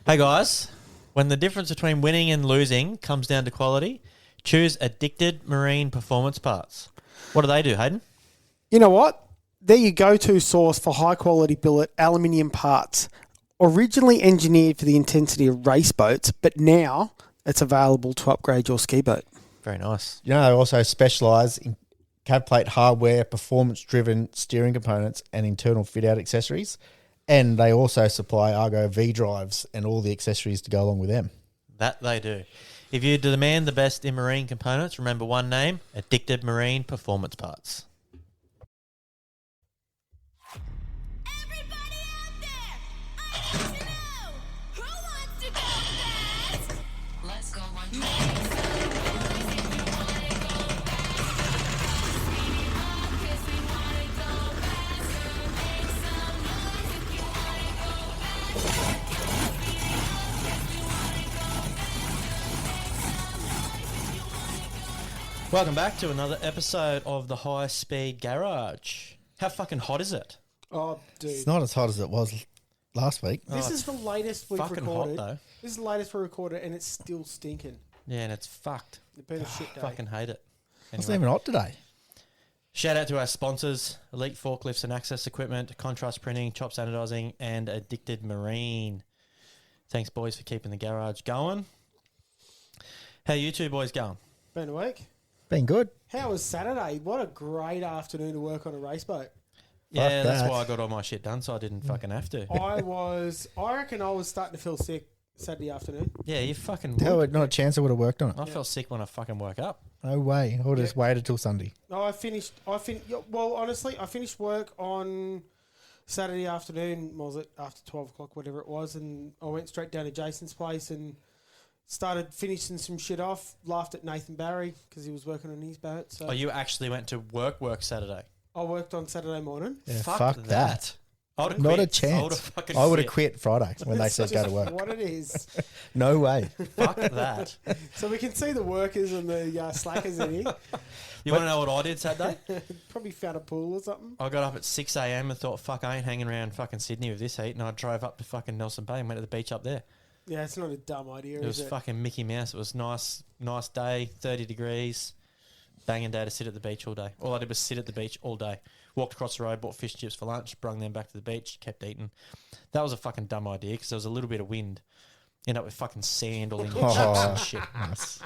Hey guys, when the difference between winning and losing comes down to quality, choose Addicted Marine Performance Parts. What do they do, Hayden? You know what? They're your go-to source for high-quality billet aluminium parts. Originally engineered for the intensity of race boats, but now it's available to upgrade your ski boat. Very nice. You know, they also specialise in cab plate hardware, performance-driven steering components, and internal fit-out accessories. And they also supply Argo V drives and all the accessories to go along with them. That they do. If you demand the best in marine components, remember one name, Addicted Marine Performance Parts. Everybody out there, I want to know who wants to go fast? Let's go 120. Welcome back to another episode of the High Speed Garage. How fucking hot is it? Oh, dude. It's not as hot as it was last week. This is the latest we've fucking recorded. hot, though. This is the latest we recorded, and it's still stinking. Yeah, and it's fucked. It's been a shit day. Fucking hate it. It's Anyway, not even hot today. shout out to our sponsors, Elite Forklifts and Access Equipment, Contrast Printing, Chop Sanitizing, and Addicted Marine. Thanks, boys, for keeping the garage going. How you two boys going? Been a week. Been good. How was Saturday? What a great afternoon to work on a race boat. Yeah, that's that. why I got all my shit done, so I didn't fucking have to. I reckon I was starting to feel sick Saturday afternoon. Yeah, you fucking Hell, would. not a chance I would have worked on it. I felt sick when I fucking woke up. No way. I would have just waited till Sunday. No, well, honestly, I finished work on Saturday afternoon. What was it? After 12 o'clock, whatever it was. And I went straight down to Jason's place and started finishing some shit off. Laughed at Nathan Barry because he was working on his boat. So Oh, you actually went to work Saturday? I worked on Saturday morning. Yeah, Fuck that. I would've Not a quit. chance. I I would have quit Friday when they It's said go to just work. What it is. No way. Fuck that. So we can see the workers and the slackers in here. You want to know what I did Saturday? Probably found a pool or something. I got up at 6 a.m. and thought, fuck, I ain't hanging around fucking Sydney with this heat. And I drove up to fucking Nelson Bay and went to the beach up there. Yeah, it's not a dumb idea, It was is it? fucking Mickey Mouse. It was nice day, 30 degrees, banging day to sit at the beach all day. All I did was sit at the beach all day. Walked across the road, bought fish chips for lunch, brung them back to the beach, kept eating. That was a fucking dumb idea because there was a little bit of wind. Ended up with fucking sand all in your chips and shit. Nice.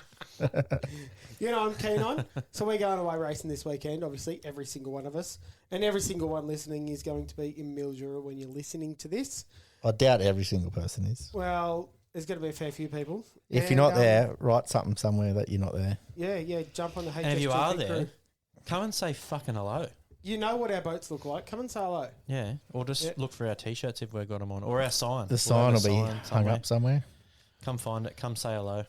You know, I'm keen on. So we're going away racing this weekend, obviously, every single one of us. And every single one listening is going to be in Mildura when you're listening to this. I doubt every single person is. Well, there's going to be a fair few people. If you're not there, write something somewhere that you're not there. Yeah, jump on the HSGP And if you are crew. there, come and say fucking hello. You know what our boats look like. Come and say hello. Yeah, or just Yeah. look for our T-shirts if we've got them on, or our sign. The We'll sign have will a be sign hung somewhere. up somewhere. Come find it. Come say hello.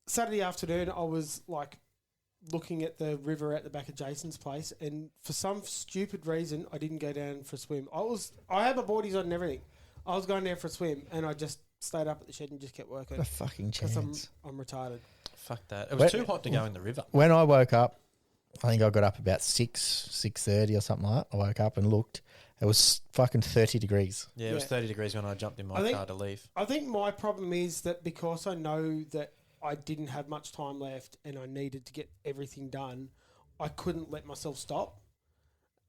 Saturday afternoon, I was like looking at the river at the back of Jason's place, and for some stupid reason, I didn't go down for a swim. I had my boardies on and everything. I was going down for a swim, and I just stayed up at the shed and just kept working What a fucking because chance. I'm retarded. Fuck that. It was too hot to go in the river. When I woke up, I think I got up about 6:30 or something like that. I woke up and looked. It was fucking 30 degrees. Yeah, it was Yeah. 30 degrees when I jumped in my I think- car to leave. I think my problem is that because I know that I didn't have much time left and I needed to get everything done, I couldn't let myself stop.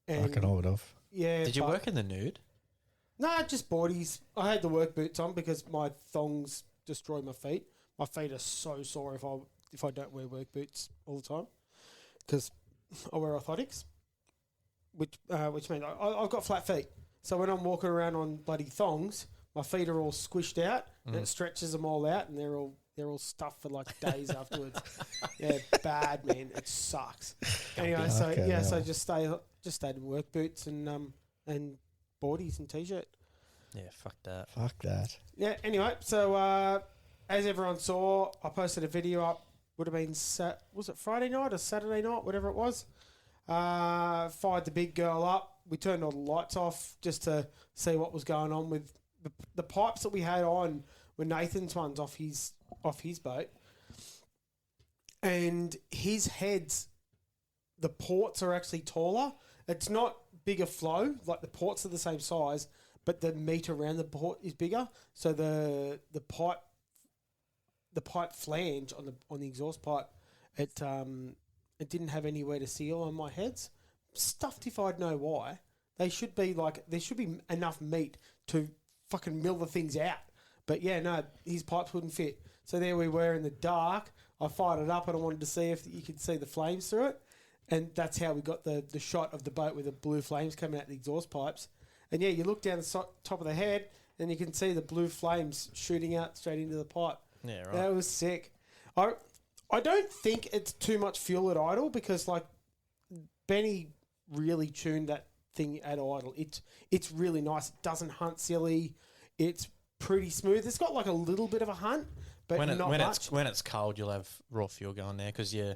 And I would have. yeah, Did you but- work in the nude? No, just boardies. I had the work boots on because my thongs destroy my feet. My feet are so sore if I don't wear work boots all the time because I wear orthotics, which means I've got flat feet. So when I'm walking around on bloody thongs, my feet are all squished out and it stretches them all out, and they're all stuffed for like days afterwards. Yeah, bad man. It sucks. Anyway, so Okay, yeah, well. so just stayed in work boots and boardies and t-shirt. Yeah, fuck that. Fuck that. Yeah, anyway, so as everyone saw, I posted a video up. Would have been, was it Friday night or Saturday night, whatever it was. Fired the big girl up. We turned all the lights off just to see what was going on with the pipes that we had on were Nathan's ones off his boat. And his heads, the ports are actually taller. It's not bigger flow. Like the ports are the same size, but the meter around the port is bigger. So the pipe flange on the exhaust pipe, it didn't have anywhere to seal on my heads. Stuffed if I'd know why. There should be enough meat to fucking mill the things out. But yeah, no, his pipes wouldn't fit. So there we were in the dark. I fired it up and I wanted to see if you could see the flames through it. And that's how we got the shot of the boat with the blue flames coming out the exhaust pipes. And yeah, you look down the top of the head and you can see the blue flames shooting out straight into the pipe. Yeah, right. That was sick. I don't think it's too much fuel at idle because like Benny really tuned that thing at idle. It's really nice. It doesn't hunt silly. It's pretty smooth. It's got like a little bit of a hunt, but not much. When it's cold, you'll have raw fuel going there because your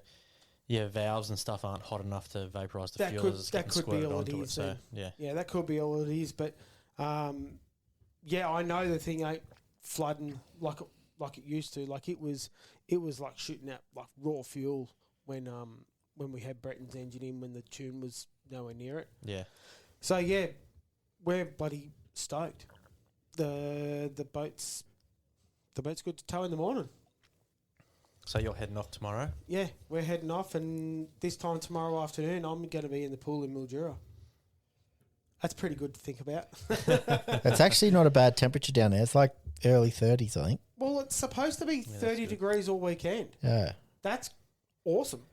valves and stuff aren't hot enough to vaporise the fuel. That could be all it is. So, yeah, that could be all it is. But yeah, I know the thing ain't flooding like it used to. Like it was like shooting out like raw fuel when we had Breton's engine in when the tune was nowhere near it. Yeah. So yeah, we're bloody stoked. The boat's good to tow in the morning. So you're heading off tomorrow? Yeah, we're heading off, and this time tomorrow afternoon, I'm going to be in the pool in Mildura. That's pretty good to think about. It's actually not a bad temperature down there. It's like early 30s, I think. Well, it's supposed to be 30 degrees all weekend. Yeah. That's awesome.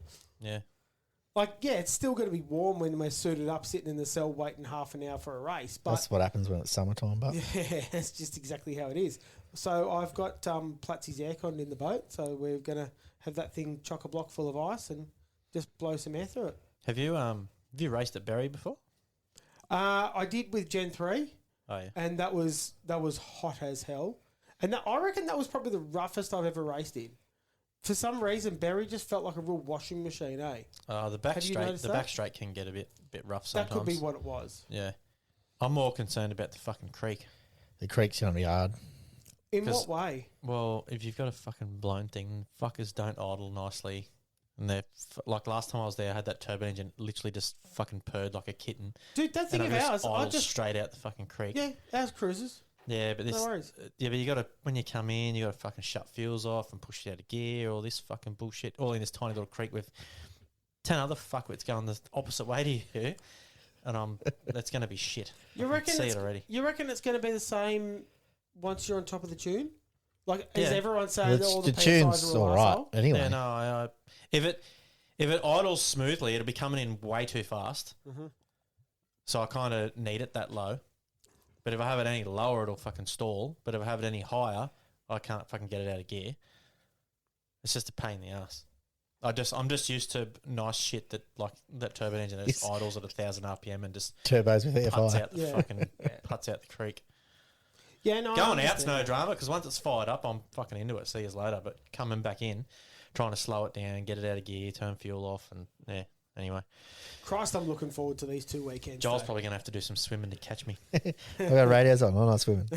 Yeah. Like, yeah, it's still going to be warm when we're suited up, sitting in the cell waiting half an hour for a race. But that's what happens when it's summertime, but yeah, that's just exactly how it is. So I've got Platsy's aircon in the boat, so we're going to have that thing chock-a-block full of ice and just blow some air through it. Have you raced at Berry before? I did with Gen 3. Oh, yeah. And that was hot as hell. And I reckon that was probably the roughest I've ever raced in. For some reason, Berry just felt like a real washing machine, eh? The back Have you straight, noticed the that? back straight can get a bit rough sometimes. That could be what it was. Yeah. I'm more concerned about the fucking creek. the creek's going to be hard. In what way? Well, if you've got a fucking blown thing, fuckers don't idle nicely. And they're like last time I was there, I had that turbo engine literally just fucking purred like a kitten. Dude, that thing and of it ours, I idled just... straight out the fucking creek. Yeah, ours cruises. Yeah, but this... No worries. Yeah, but you got to... When you come in, you got to fucking shut fuels off and push it out of gear, all this fucking bullshit, all in this tiny little creek with 10 other fuckwits going the opposite way to you. And that's going to be shit. You I reckon can see it's, it already. You reckon it's going to be the same once you're on top of the tune? Like, is Yeah. everyone saying that all the the PSIs tune's are all all right. arsehole? Anyway, Yeah, no, if it idles smoothly, it'll be coming in way too fast. Mm-hmm. So I kind of need it that low. But if I have it any lower, it'll fucking stall. But if I have it any higher, I can't fucking get it out of gear. It's just a pain in the ass. I'm just used to nice shit that turbo engine that just Yes. idles at 1,000 RPM and just turbos with puts AFI. out the Yeah. fucking puts out the creek. Yeah, no. I Going out's understand no that. drama because once it's fired up, I'm fucking into it. See years later, but coming back in, trying to slow it down, get it out of gear, turn fuel off, and yeah. Anyway, Christ, I'm looking forward to these 2 weekends. Joel's though. probably going to have to do some swimming to catch me. I got radios on. I'm not swimming.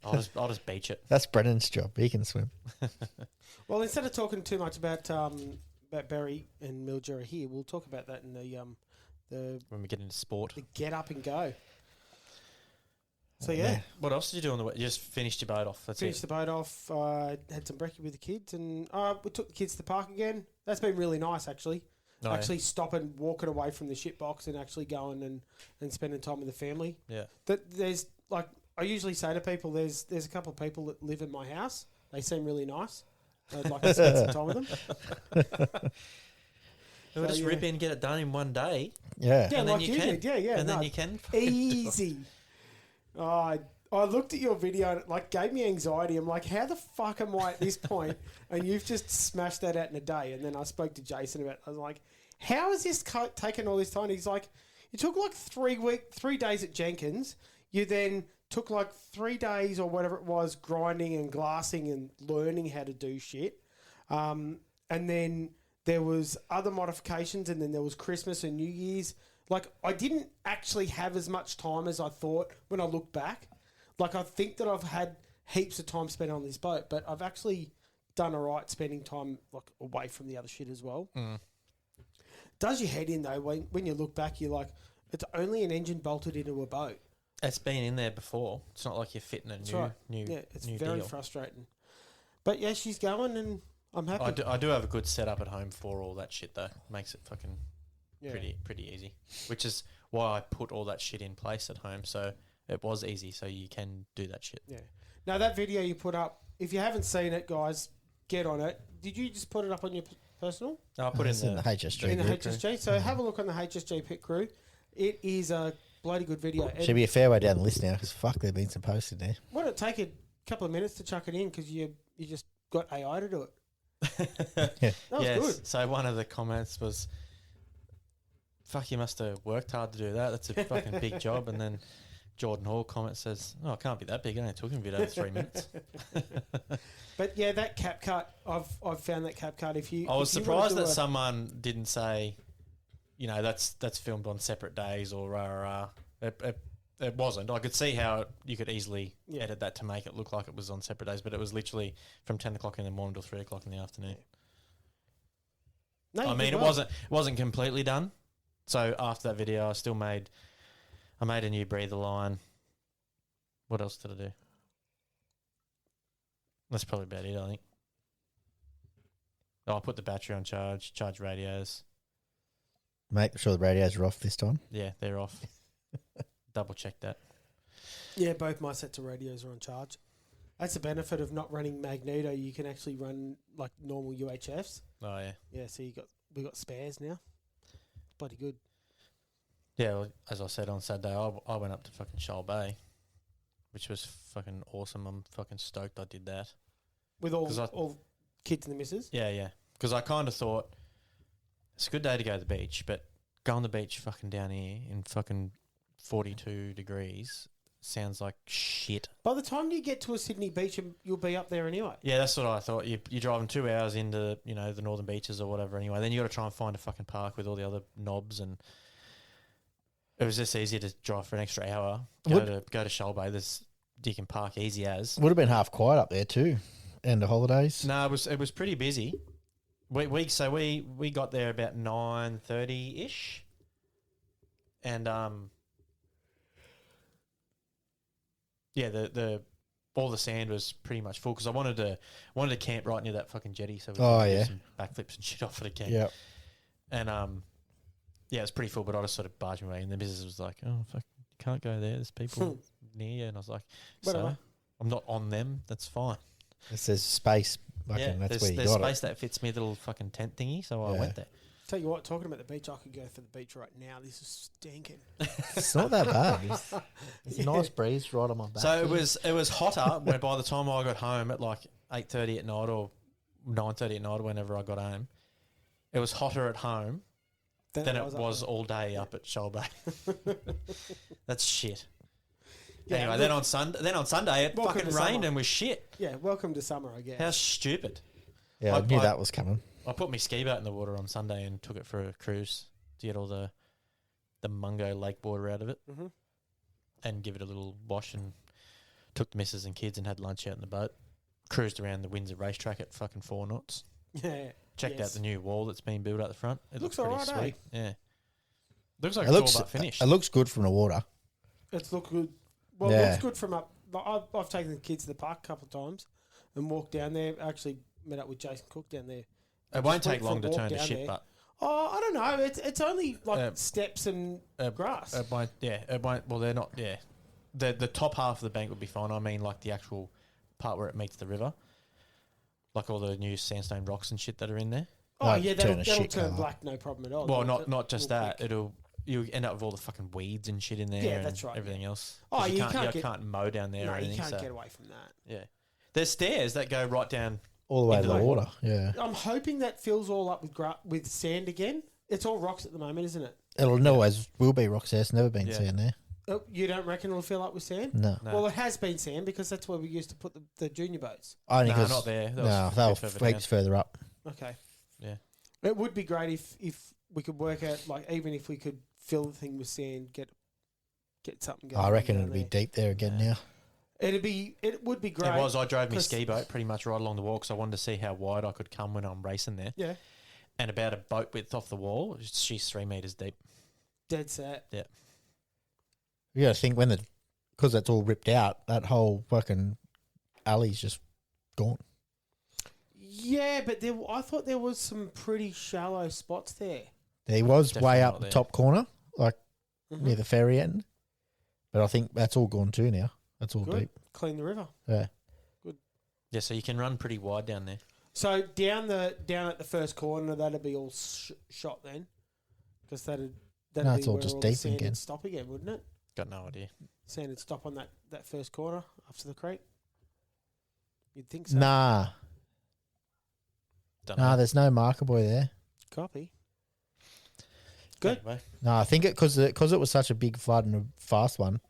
I'll just beach it. That's Brennan's job. He can swim. Well, instead of talking too much about Barry and Mildura here, we'll talk about that in the When we get into sport. get up and go. So yeah, What else did you do on the way? You just finished your boat off. That's finished it. the boat off. Had some brekkie with the kids, and we took the kids to the park again. That's been really nice, actually. Oh, Actually, stopping, walking away from the shit box, and actually going and spending time with the family. Yeah. That there's like I usually say to people, there's a couple of people that live in my house. They seem really nice. I'd like to spend some time with them. We'll just yeah. rip in, get it done in one day. Yeah. Yeah, And then like you you can. did. Yeah. And no, then you can. fucking do it. easy. Oh, I looked at your video and it like gave me anxiety. I'm like, how the fuck am I at this point? And you've just smashed that out in a day. And then I spoke to Jason about it. I was like, how is this taking all this time? He's like, you took like 3 days at Jenkins. You then took like 3 days or whatever it was grinding and glassing and learning how to do shit. And then there was other modifications, and then there was Christmas and New Year's. Like, I didn't actually have as much time as I thought when I look back. Like, I think that I've had heaps of time spent on this boat, but I've actually done all right spending time, like, away from the other shit as well. does your head in though. When you look back, you're like, it's only an engine bolted into a boat. It's been in there before. It's not like you're fitting a That's new, right. new, Yeah, it's new very deal. frustrating. But yeah, she's going, and I'm happy. I do have a good setup at home for all that shit though. Makes it fucking Yeah. pretty easy. Which is why I put all that shit in place at home. So it was easy. So you can do that shit. Yeah. Now that video you put up, if you haven't seen it, guys, get on it. Did you just put it up on your personal? No, I put It's in the HSG. In the group. HSG. So have a look on the HSG Pit Crew. It is a bloody good video. And Should be a fair way down the list now because fuck, there've been some posts in there. why don't it take a couple of minutes to chuck it in because you just got AI to do it. Yeah. That was good. So one of the comments was, "Fuck, you must have worked hard to do that. That's a fucking big job." And then Jordan Hall comment says, "Oh, it can't be that big. It only took him a bit over 3 minutes." But yeah, that cap cut, I've found that cap cut. If you, I was if you wanna surprised do that a- someone didn't say, you know, that's filmed on separate days or rah rah. It wasn't. I could see how you could easily Yeah. edit that to make it look like it was on separate days, but it was literally from 10 o'clock in the morning till 3 o'clock in the afternoon. No, you I mean, did it well. wasn't completely done. So after that video, I made a new breather line. What else did I do? That's probably about it, I think. Oh, I put the battery on charge radios. Make sure the radios are off this time. Yeah, they're off. Double check that. Yeah, both my sets of radios are on charge. That's the benefit of not running magneto. You can actually run like normal UHFs. Oh yeah, Yeah, so we got spares now. Bloody good. yeah. Well, as I said on Saturday, I went up to fucking Shoal Bay, which was fucking awesome. I'm fucking stoked I did that. With 'Cause all kids and the missus. Yeah. Because I kind of thought it's a good day to go to the beach, but go on the beach fucking down here in fucking 42 degrees sounds like shit. By the time you get to a Sydney beach, you'll be up there anyway. Yeah, that's what I thought. You're driving 2 hours into, you know, the northern beaches or whatever anyway. Then you got to try and find a fucking park with all the other knobs, and it was just easier to drive for an extra hour. Go to Shoal Bay. You can park easy as. Would have been half quiet up there too. End of holidays. No, it was pretty busy. We got there about 9:30 ish, and yeah, the all the sand was pretty much full because I wanted to camp right near that fucking jetty, so we could do some backflips and shit off at a camp. Yeah. And yeah, it was pretty full, but I just sort of barged my way, and the business was like, "Oh fuck, you can't go there. There's people near you," and I was like, Whatever. "So I'm not on them. That's fine." It says space. Fucking, Yeah, that's where you there's got space it. that fits me little fucking tent thingy, so I Yeah. went there. Tell you what, talking about the beach, I could go for the beach right now. This is stinking. It's not that bad. It's a nice breeze right on my back. So it was hotter when by the time I got home at like 8:30 at night or 9:30 at night, or whenever I got home, it was hotter at home than it was all day up at Shoal Bay. That's shit. Yeah, anyway, look- then on Sunday it Welcome fucking to rained summer. and was shit. Yeah, welcome to summer, I guess. How stupid! Yeah, I I- knew I- that was coming. I put my ski boat in the water on Sunday and took it for a cruise to get all the Mungo lake water out of it Mm-hmm. and give it a little wash, and took the missus and kids and had lunch out in the boat. Cruised around the Windsor racetrack at fucking 4 knots. Yeah. Checked Yes. out the new wall that's been built out the front. It Looks looks pretty alright, sweet. Yeah. Looks like It looks, it's all but finished. it looks good from the water. It's looked good. Well, it Yeah. looks good from up. Like, I've taken the kids to the park a couple of times and walked down there. Actually met up with Jason Cook down there. It won't Just went take for a long to walk turn to down shit, there. but Oh, I don't know. It's only like Uh, steps and grass. it won't. Yeah, it won't. Well, they're not. Yeah, the top half of the bank would be fine. I mean, like the actual part where it meets the river, like all the new sandstone rocks and shit that are in there. oh no, yeah, turn a that'll shit turn colour. black, no problem at all. Well, That'll- not just that'll that. quick. You end up with all the fucking weeds and shit in there. Yeah, and that's right, Everything else. Oh, 'Cause you can't you get- can't mow down there No, or you anything. can't So get away from that. yeah, there's stairs that go right down. All the way to Into the the water. Yeah. I'm hoping that fills all up with sand again. It's all rocks at the moment, isn't it? It'll always will be rocks there. It's never been Yeah. sand there. Oh, you don't reckon it'll fill up with sand? No. No, Well, it has been sand because that's where we used to put the junior boats. Only no, 'cause- not there. That was No, a they were bit further weeks further up. Okay. Yeah. It would be great if we could work out, like, even if we could fill the thing with sand, get something going. I reckon down it'll be there. deep there again Yeah. now. It would be great. It was. I drove my 'cause- ski boat pretty much right along the wall because I wanted to see how wide I could come when I'm racing there. Yeah. and about a boat width off the wall. She's 3 meters deep. Dead set. Yeah. You got to think because that's all ripped out, that whole fucking alley's just gone. Yeah, but I thought there was some pretty shallow spots there. There was Definitely way not up the there. top corner, like Mhm. near the ferry end. But I think that's all gone too now. That's all Good. deep. Clean the river. Yeah. Yeah, so you can run pretty wide down there. So down at the first corner, that'd be all shot then, because that'd No, be it's all where just all deep the sand again. would stop again, wouldn't it? Got no idea. Sand would stop on that first corner after the creek. You'd think so. Nah, Don't know. nah. There's no marker buoy there. Copy. Good. Anyway, No, I think because it was such a big flood and a fast one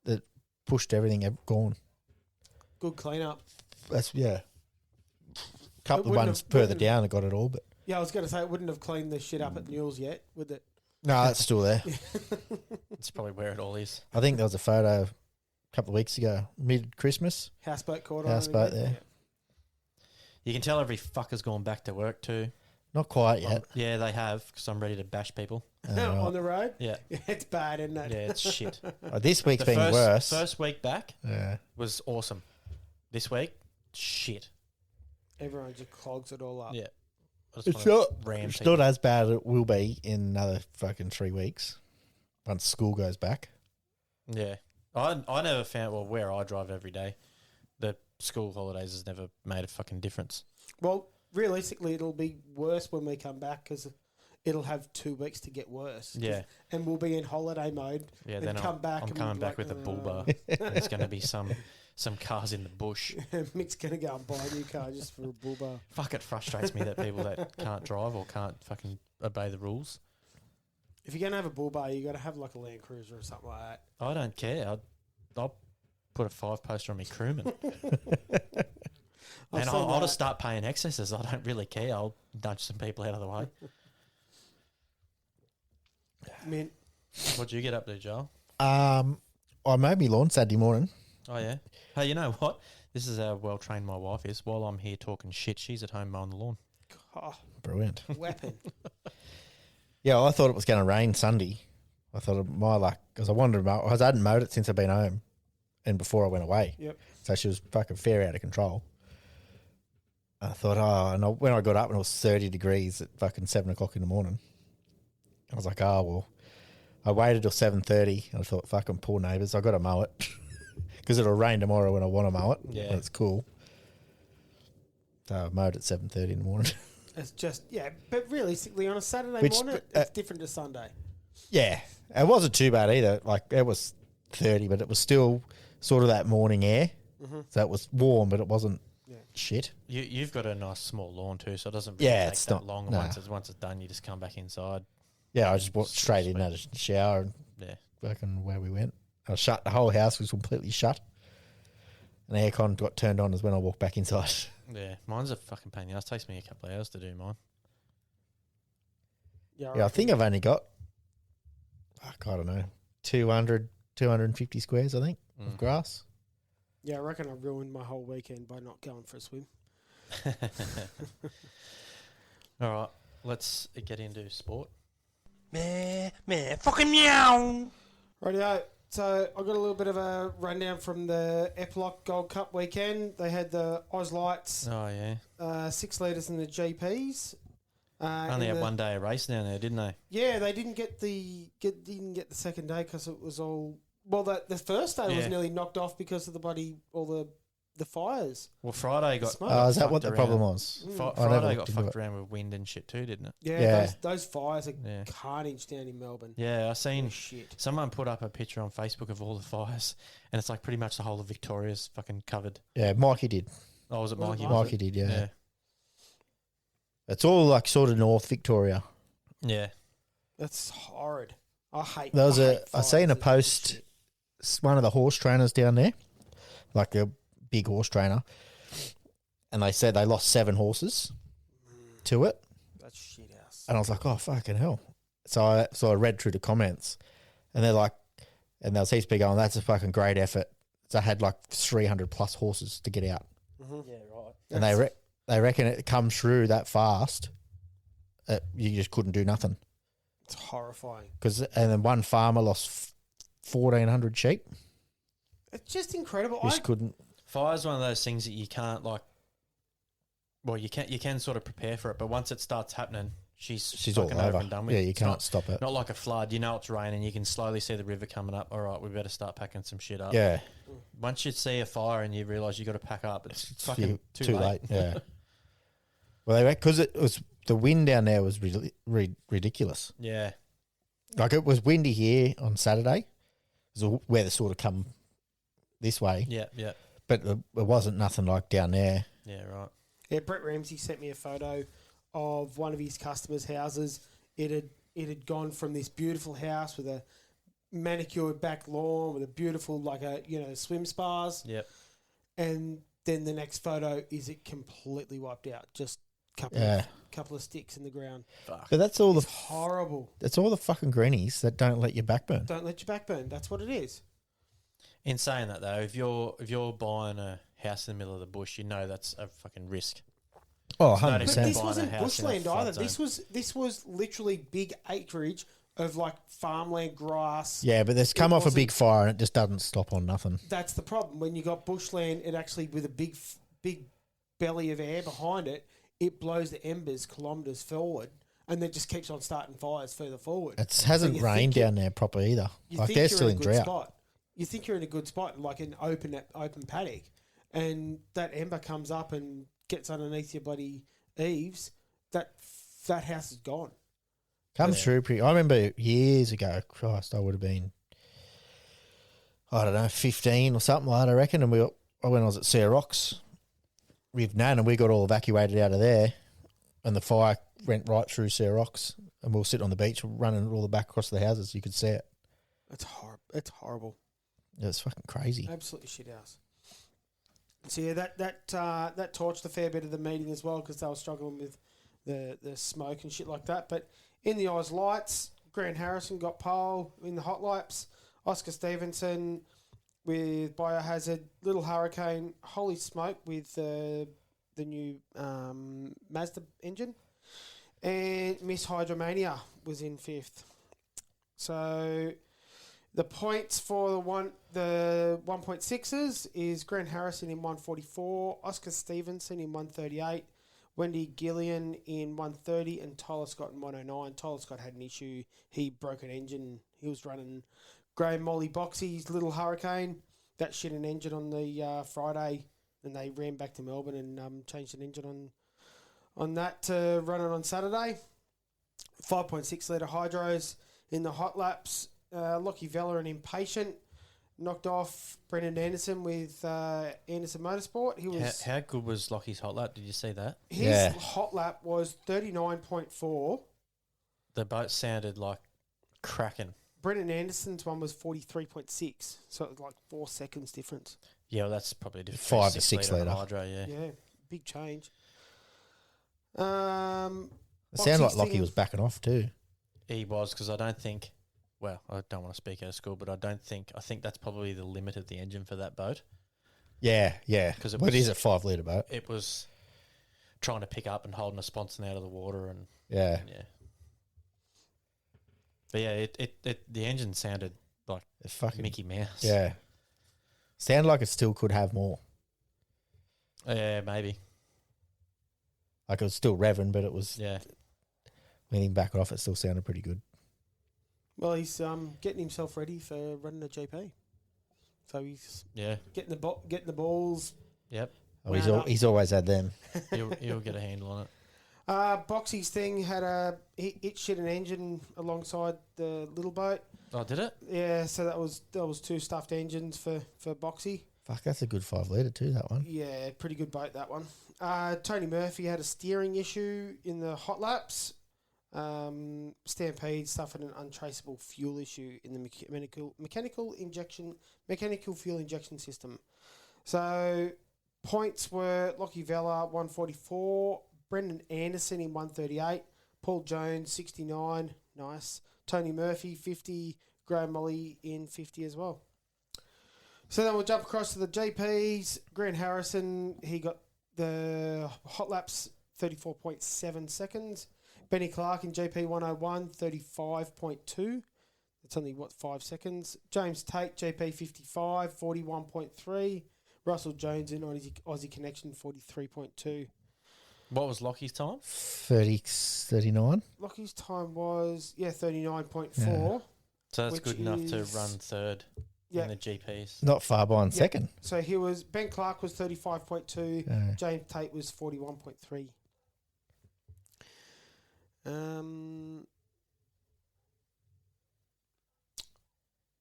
that pushed everything gone. Good cleanup. That's yeah. Couple of wouldn't ones have- further wouldn't- down that got it all, but Yeah, I was going to say it wouldn't have cleaned the shit up at Newell's yet, would it? no, that's still there. it's probably where it all is. I think there was a photo a couple of weeks ago, mid Christmas. Houseboat caught on. Houseboat it again. there. You can tell every fucker's gone back to work too. Not quite yet. Yeah, they have, because I'm ready to bash people. Yeah. Right. On the road. Yeah. Yeah, it's bad, isn't it? Yeah, it's shit. This week's The been worse. first week back Yeah. was awesome. This week, shit. Everyone just clogs it all up. Yeah. I just It's wanna not, ram it's people. not as bad as it will be in another fucking 3 weeks once school goes back. Yeah. I never found, well, where I drive every day, the school holidays has never made a fucking difference. Well, realistically, it'll be worse when we come back because it'll have 2 weeks to get worse. 'Cause- Yeah. And we'll be in holiday mode. Yeah, and then come back I'm and coming be back like, with a bull bar. There's going to be some cars in the bush. Mick's going to go and buy a new car just for a bull bar. Fuck, it frustrates me that people that can't drive or can't fucking obey the rules. If you're going to have a bull bar, you got to have like a Land Cruiser or something like that. I don't care. I'll put a 5-poster on me crewman. I've And seen I'll that. just start paying excesses. I don't really care. I'll nudge some people out of the way. I mean, What'd you get up to, Joel? I mowed my lawn Saturday morning. Oh, yeah. Hey, you know what? This is how well trained my wife is. While I'm here talking shit, she's at home mowing the lawn. oh, Brilliant. weapon. Yeah, I thought it was going to rain Sunday. I thought of my luck because I wanted to mow. I hadn't mowed it since I've been home and before I went away. Yep. So she was fucking fair out of control. I thought, when I got up and it was 30 degrees at fucking 7 o'clock in the morning, I was like, oh, well, I waited till 7:30 and I thought, fucking poor neighbours, I got to mow it because it'll rain tomorrow when I want to mow it. Yeah. And it's cool. So I mowed at 7:30 in the morning. It's just, yeah. But realistically, on a Saturday Which, morning, it's different to Sunday. Yeah, it wasn't too bad either. Like it was 30, but it was still sort of that morning air. Mm-hmm. So it was warm, but it wasn't Yeah. shit. You've got a nice small lawn too, so it doesn't really Yeah, take it's that not- long. nah. Once it's done, you just come back inside. Yeah, I just walked straight in, had a shower, and Yeah. fucking where we went. I shut the whole house was completely shut, and the aircon got turned on as when I walked back inside. Yeah. Mine's a fucking pain in the ass. Takes me a couple of hours to do mine. Yeah, Yeah, I think I've only got, I don't know, 200, 250 squares, I think, Mm. of grass. Yeah, I reckon I ruined my whole weekend by not going for a swim. All right. Let's get into sport. Fucking meow. Rightio. So I got a little bit of a rundown from the Ep.55 Gold Cup weekend. They had the Oz Lights Oh, yeah. 6 litres in the GPs. Only in had the- one day of race down there, didn't they? Yeah, they didn't get the second day because it was all the first day was Yeah. nearly knocked off because of all the fires. Well, Friday got. Smoke. Is that fucked what the around. problem was? Mm. Fri- I never Friday got looked into fucked it. around with wind and shit too, didn't it? Yeah, Yeah. Those fires are Yeah. carnage down in Melbourne. Yeah, I seen Oh, shit. someone put up a picture on Facebook of all the fires, and it's like pretty much the whole of Victoria's fucking covered. Yeah, Mikey did. Oh, was it Was it Mikey? Mikey? Mikey did, yeah. Yeah. It's all like sort of North Victoria. Yeah. That's horrid. I hate. There was hate I seen a fires and post, shit. one of the horse trainers down there, like a big horse trainer, and they said they lost 7 horses to it. That's shit house. And I was like, oh, fucking hell. So I read through the comments, and they're like, and there was heaps of people going, that's a fucking great effort. So I had like 300 plus horses to get out. Mhm. Yeah, right. And they reckon it comes through that fast. you just couldn't do nothing. It's horrifying. And then one farmer lost 1,400 sheep. It's just incredible. Just couldn't. Fire's one of those things that you can't you can sort of prepare for it, but once it starts happening, she's all fucking over. and done with. Yeah, you It's can't stop it. Not like a flood. You know it's raining. You can slowly see the river coming up. All right, we better start packing some shit up. Yeah, Once you see a fire and you realise you got to pack up, it's fucking too too late. Yeah. Well, because it was the wind down there was ridiculous. Yeah. Like it was windy here on Saturday. The weather sort of come this way, Yeah. Yeah. but it wasn't nothing like down there. Yeah. Right. Yeah, Brett Ramsey sent me a photo of one of his customers' houses. It had gone from this beautiful house with a manicured back lawn with a beautiful swim spas, Yep. and then the next photo is it completely wiped out. Just couple of sticks in the ground. Fuck. But that's all It's horrible. That's all the fucking greenies that don't let your back burn. Don't let your back burn. That's what it is. In saying that though, if you're buying a house in the middle of the bush, you know that's a fucking risk. Oh, It's not 100%. But Buying this a wasn't house in a bushland flood either. zone. This was literally big acreage of like farmland grass. Yeah, but there's come off a wasn't- big fire and it just doesn't stop on nothing. That's the problem. When you got bushland, it actually with a big belly of air behind it, it blows the embers kilometres forward, and then just keeps on starting fires further forward. It hasn't you rained think down there proper either. You Like think they're you're still in in a good drought. spot. You think you're in a good spot, like an open paddock, and that ember comes up and gets underneath your bloody eaves. That house is gone. Comes through pretty. I remember years ago. Christ, I would have been, I don't know, 15 or something like that, I reckon. And when I was at Sierra Rocks with Nan, and we got all evacuated out of there, and the fire went right through Sierra Rocks, and we were sitting on the beach running all the back across the houses. You could see it. It's horrible. It's horrible. It's fucking crazy. Absolutely shit house. So yeah, that torched a fair bit of the meeting as well because they were struggling with the smoke and shit like that. But in the Oz Lights, Grant Harrison got pole in the hot laps. Oscar Stevenson with Biohazard, Little Hurricane, Holy Smoke with the new Mazda engine, and Miss Hydromania was in fifth. So the points for the 1.6s is Grant Harrison in 144, Oscar Stevenson in 138, Wendy Gillian in 130, and Tyler Scott in 109. Tyler Scott had an issue. He broke an engine. He was running Graham Molly Boxy's Little Hurricane. That shit an engine on the Friday, and they ran back to Melbourne and changed an engine on that to run it on Saturday. 5.6 litre hydros in the hot laps. Lockie Vella and Impatient knocked off Brendan Anderson with Anderson Motorsport. He was How good was Lockie's hot lap? Did you see that? his hot lap was 39.4. The boat sounded like cracking. Brendan Anderson's one was 43.6, so it was like 4 seconds difference. Yeah, well, that's probably a difference. 5 to 6 litre. hydro. Yeah. Yeah, big change. It sounded like Boxy's Lockie thing- was backing off too. He was, because I don't think. Well, I don't want to speak out of school, but I think that's probably the limit of the engine for that boat. Yeah. 'Cause it But it was- is a 5 litre boat. It was trying to pick up and holding a sponson out of the water, and Yeah. yeah. But yeah, the engine sounded like It's fucking Mickey Mouse. Yeah. Sounded like it still could have more. Yeah, maybe. Like it was still revving, but it was Yeah. when he backed off, it still sounded pretty good. Well, he's getting himself ready for running a GP. So he's Yeah. getting the balls. Yep. Oh, Wound up. he's always had them. He'll get a handle on it. Boxy's thing had it shit an engine alongside the little boat. Oh, did it? Yeah, so that was 2 stuffed engines for Boxy. Fuck, that's a good 5 litre too, that one. Yeah, pretty good boat, that one. Tony Murphy had a steering issue in the hot laps. Stampede suffered an untraceable fuel issue in the mechanical fuel injection system. So points were Lockie Vella 144, Brendan Anderson in 138, Paul Jones 69, nice. Tony Murphy 50, Graham Molly in 50 as well. So then we'll jump across to the GPs. Grant Harrison, he got the hot laps 34.7 seconds. Benny Clark in GP 101, 35.2. That's only, 5 seconds. James Tate, GP 55, 41.3. Russell Jones in Aussie Connection, 43.2. What was Lockie's time? 39. Lockie's time was, 39.4. Yeah. So that's Which good enough to is- run third Yeah. in the GPs. Not far behind second. So Ben Clark was 35.2. James Tate was 41.3.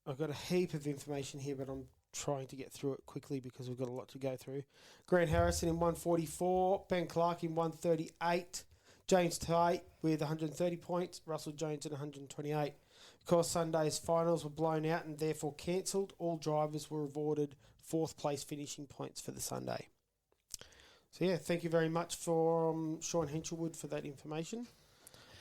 I've got a heap of information here, but I'm trying to get through it quickly because we've got a lot to go through. Grant Harrison in 144, Ben Clark in 138, James Tate with 130 points, Russell Jones at 128. Of course, Sunday's finals were blown out and therefore cancelled. All drivers were awarded fourth place finishing points for the Sunday. So, thank you very much for Sean Henselwood for that information.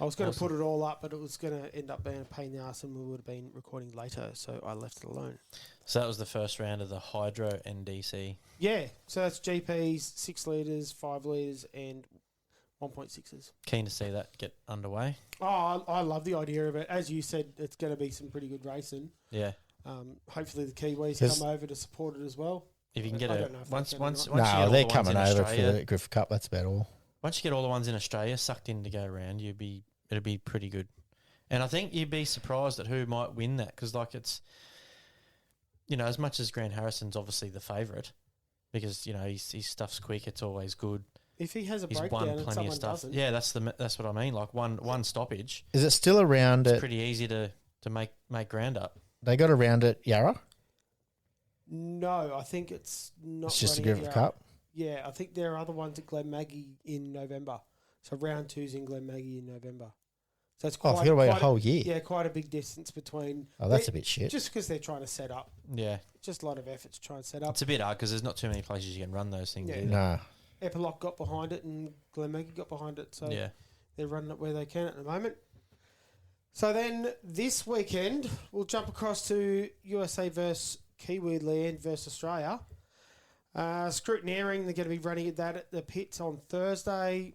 I was going to put it all up, but it was going to end up being a pain in the ass and we would have been recording later, so I left it alone. So that was the first round of the Hydro NDC. Yeah, so that's GPs, 6 litres, 5 litres and 1.6s. Keen to see that get underway. Oh, I love the idea of it. As you said, it's going to be some pretty good racing. Yeah. Hopefully the Kiwis come over to support it as well. If you can get I a don't know if once they can or once not. once you get No, all they're the ones coming in over for Australia, the Griffith Cup. That's about all. once you get all the ones in Australia sucked in to go around, it'd be pretty good. And I think you'd be surprised at who might win that because, like, it's, as much as Grant Harrison's obviously the favourite because, his stuff's quick, it's always good. If he has a He's breakdown won and plenty someone of stuff. doesn't. Yeah, that's what I mean. Like one stoppage, Is it still around it's at? pretty easy to make ground up. They got around at Yarra. No, I think it's not. It's just the running at Griffith Yarra. Cup. Yeah, I think there are other ones at Glenmaggie in November. So round 2's in Glenmaggie in November. So it's Oh, I forgot about a whole year. Yeah, quite a big distance between. Oh, that's a bit shit. Just because they're trying to set up. Yeah, Just a lot of effort to try and set up. it's a bit hard because there's not too many places you can run those things. Yeah. Either. Nah. Epiloc got behind it and Glenmaggie got behind it. So Yeah, they're running it where they can at the moment. So then this weekend, we'll jump across to USA versus Kiwi Land versus Australia. Scrutineering, they're going to be running that at the pits on Thursday.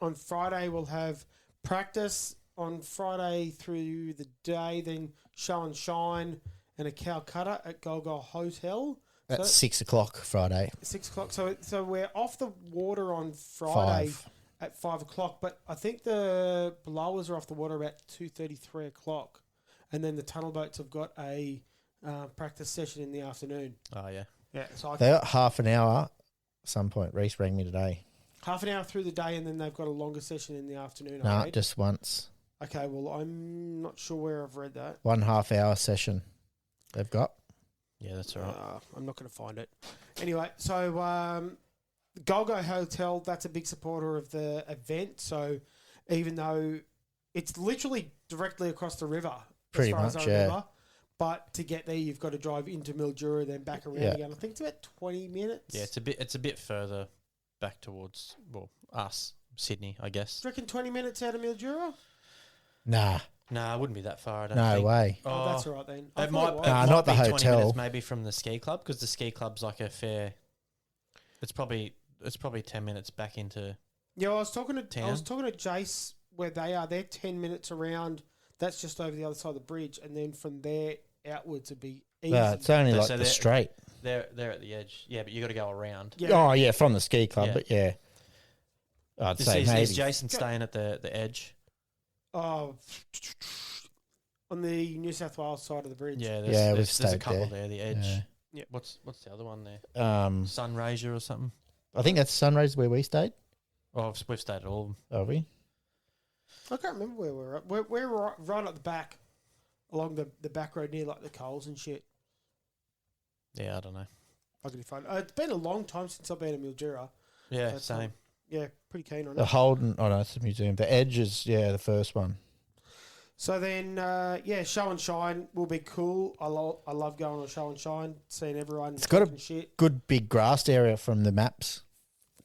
On Friday, we'll have practice on Friday through the day, then show and shine and a Calcutta at Golgol Hotel. At So 6 o'clock Friday. 6 o'clock. So we're off the water on Friday 5. at 5 o'clock, but I think the blowers are off the water about 2:30, 3 o'clock. And then the tunnel boats have got a practice session in the afternoon. oh yeah. Yeah, so They got half an hour. At some point, Reese rang me today. half an hour through the day, and then they've got a longer session in the afternoon. I Nah, read. just once. Okay, well, I'm not sure where I've read that. 1.5 hour session. They've got. Yeah, that's all right. I'm not going to find it. Anyway, so Golgo Hotel, that's a big supporter of the event. So even though it's literally directly across the river, Pretty as far much, as I yeah. remember, but to get there, you've got to drive into Mildura, then back around Yeah. again. I think it's about 20 minutes. Yeah, it's a bit further back towards us, Sydney, I guess. Do you reckon 20 minutes out of Mildura? Nah, Nah, it wouldn't be that far. I don't no think. way. Oh, that's all right then. I It thought might, it was. Nah, it not might the be 20 hotel. minutes maybe from the ski club because the ski club's like a fair. It's probably 10 minutes back into. Yeah, I was talking to Town. Jace where they are. They're 10 minutes around. That's just over the other side of the bridge, and then from there outwards would be easy. It's only So like they're- the straight. They're at the edge. Yeah, but you got to go around. Yeah. Oh, yeah, from the ski club, Yeah. but yeah. I'd say Is maybe. Jason staying at the edge? Oh, on the New South Wales side of the bridge. Yeah, Yeah, we've there's a stayed couple there. there. The edge. Yeah. Yeah. What's the other one there? I Sunraysia or something? think that's Sunrise where we stayed. Oh, we've stayed at all of them. Are we? I can't remember where we're at. We're right at the back, along the back road near like the Coles and shit. Yeah, I don't know. I could find. It's been a long time since I've been to Mildura. Yeah, That's same. Yeah, pretty keen on The it. Holden. Oh, no, it's the museum. The Edge is, the first one. So then, show and shine will be cool. I love going on show and shine, seeing everyone. It's got a- talking shit. Good big grassed area from the maps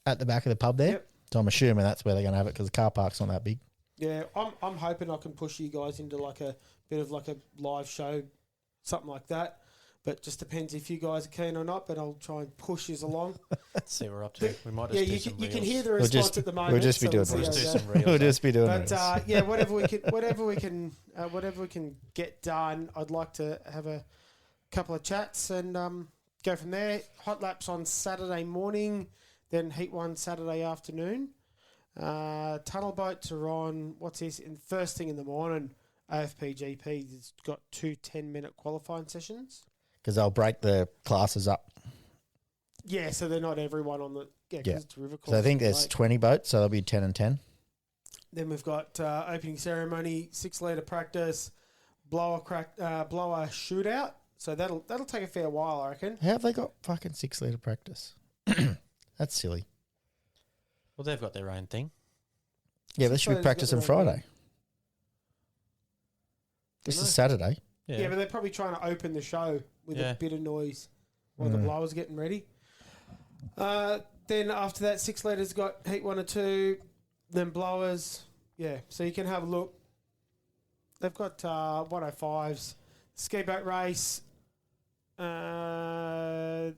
at the back of the pub there. Yep. So I'm assuming that's where they're going to have it because the car park's not that big. Yeah, I'm hoping I can push you guys into like a bit of like a live show, something like that. but just depends if you guys are keen or not. But I'll try and push yous along. Let's see what we're up to. We might just Yeah, do you some can, you can reels. hear the We'll response just- at the moment. we'll just be doing we'll We'll see just how do it some goes. reels. We'll just be doing But reels. yeah, whatever we can get done. I'd like to have a couple of chats and go from there. Hot laps on Saturday morning, then heat one Saturday afternoon. Tunnel boats are on. What's this? First thing in the morning. AFPGP has got 2 10-minute qualifying sessions. Because they'll break the classes up. Yeah, so they're not everyone on the Yeah. It's river course. So I think there's Lake. 20 boats, so there'll be 10 and 10. Then we've got opening ceremony, 6-litre practice, blower shootout. So that'll take a fair while, I reckon. How have they got fucking 6-litre practice? That's silly. Well, they've got their own thing. Yeah, they should be 6-litre's got practicing their own Friday. This Dunno. is Saturday. Yeah. but they're probably trying to open the show with Yeah. a bit of noise while the Mm. blower's getting ready. Then after that, 6 litres got heat 1 or 2, then blowers. Yeah, so you can have a look. They've got 105s, ski boat race,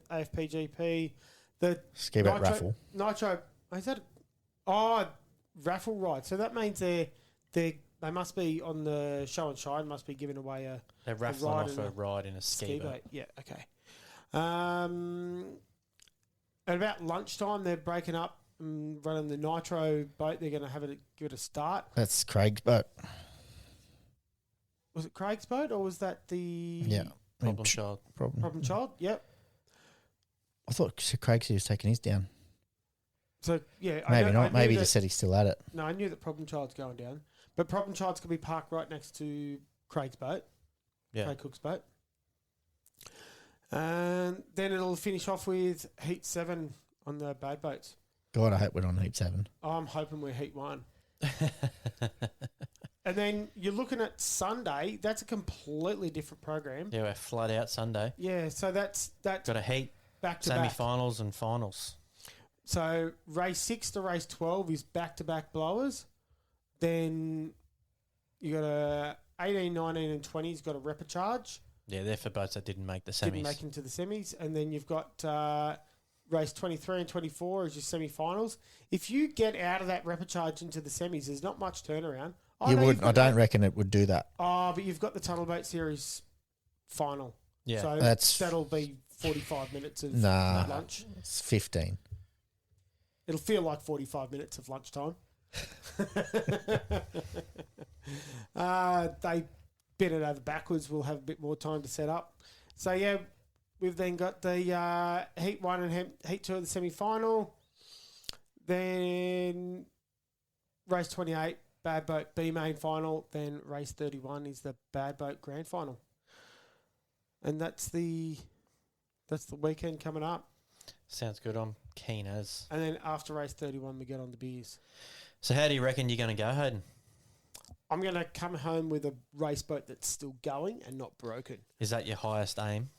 AFPGP, the Ski boat raffle. Nitro. Is that? Raffle ride. So that means they must be on the show and shine. Must be giving away a They're raffling ride off in a a ride in a ski boat. Yeah, okay. At about lunchtime, they're breaking up and running the Nitro boat. They're going to give it a start. That's Craig's boat. Was it Craig's boat or was that the Yeah. Problem child. Problem Child? Yep. I thought Craig said he was taking his down. So yeah, Maybe I not. knew Maybe he that- just said he's still at it. No, I knew that Problem Child's going down, but Problem Child's going to be parked right next to Craig's boat, Yeah. Craig Cook's boat. And then it'll finish off with Heat 7 on the bad boats. God, I hope we're on heat 7. I'm hoping we're Heat 1. And then you're looking at Sunday. That's a completely different program. Yeah, we're flat out Sunday. Yeah, so that's Got a heat, back to back. semi-finals and finals. So race 6 to race 12 is back-to-back blowers. Then you got a 18, 19 and 20's got a repecharge. Yeah, they're for boats that didn't make the semis. Didn't make into the semis. And then you've got race 23 and 24 as your semi-finals. If you get out of that repecharge into the semis, there's not much turnaround. You no, would. you've I got don't that- reckon it would do that. Oh, but you've got the Tunnel Boat Series final. Yeah. So That's- that'll be 45 minutes of Nah. lunch. It's 15. It'll feel like 45 minutes of lunchtime. They bit it over backwards. We'll have a bit more time to set up. So, yeah, we've then got the Heat 1 and Heat 2 of the semi-final. Then race 28, Bad Boat B main final. Then race 31 is the Bad Boat grand final. And that's the weekend coming up. Sounds good. I'm keen as. And then after race 31, we get on the beers. So how do you reckon you're going to go, Hayden? I'm going to come home with a race boat that's still going and not broken. Is that your highest aim?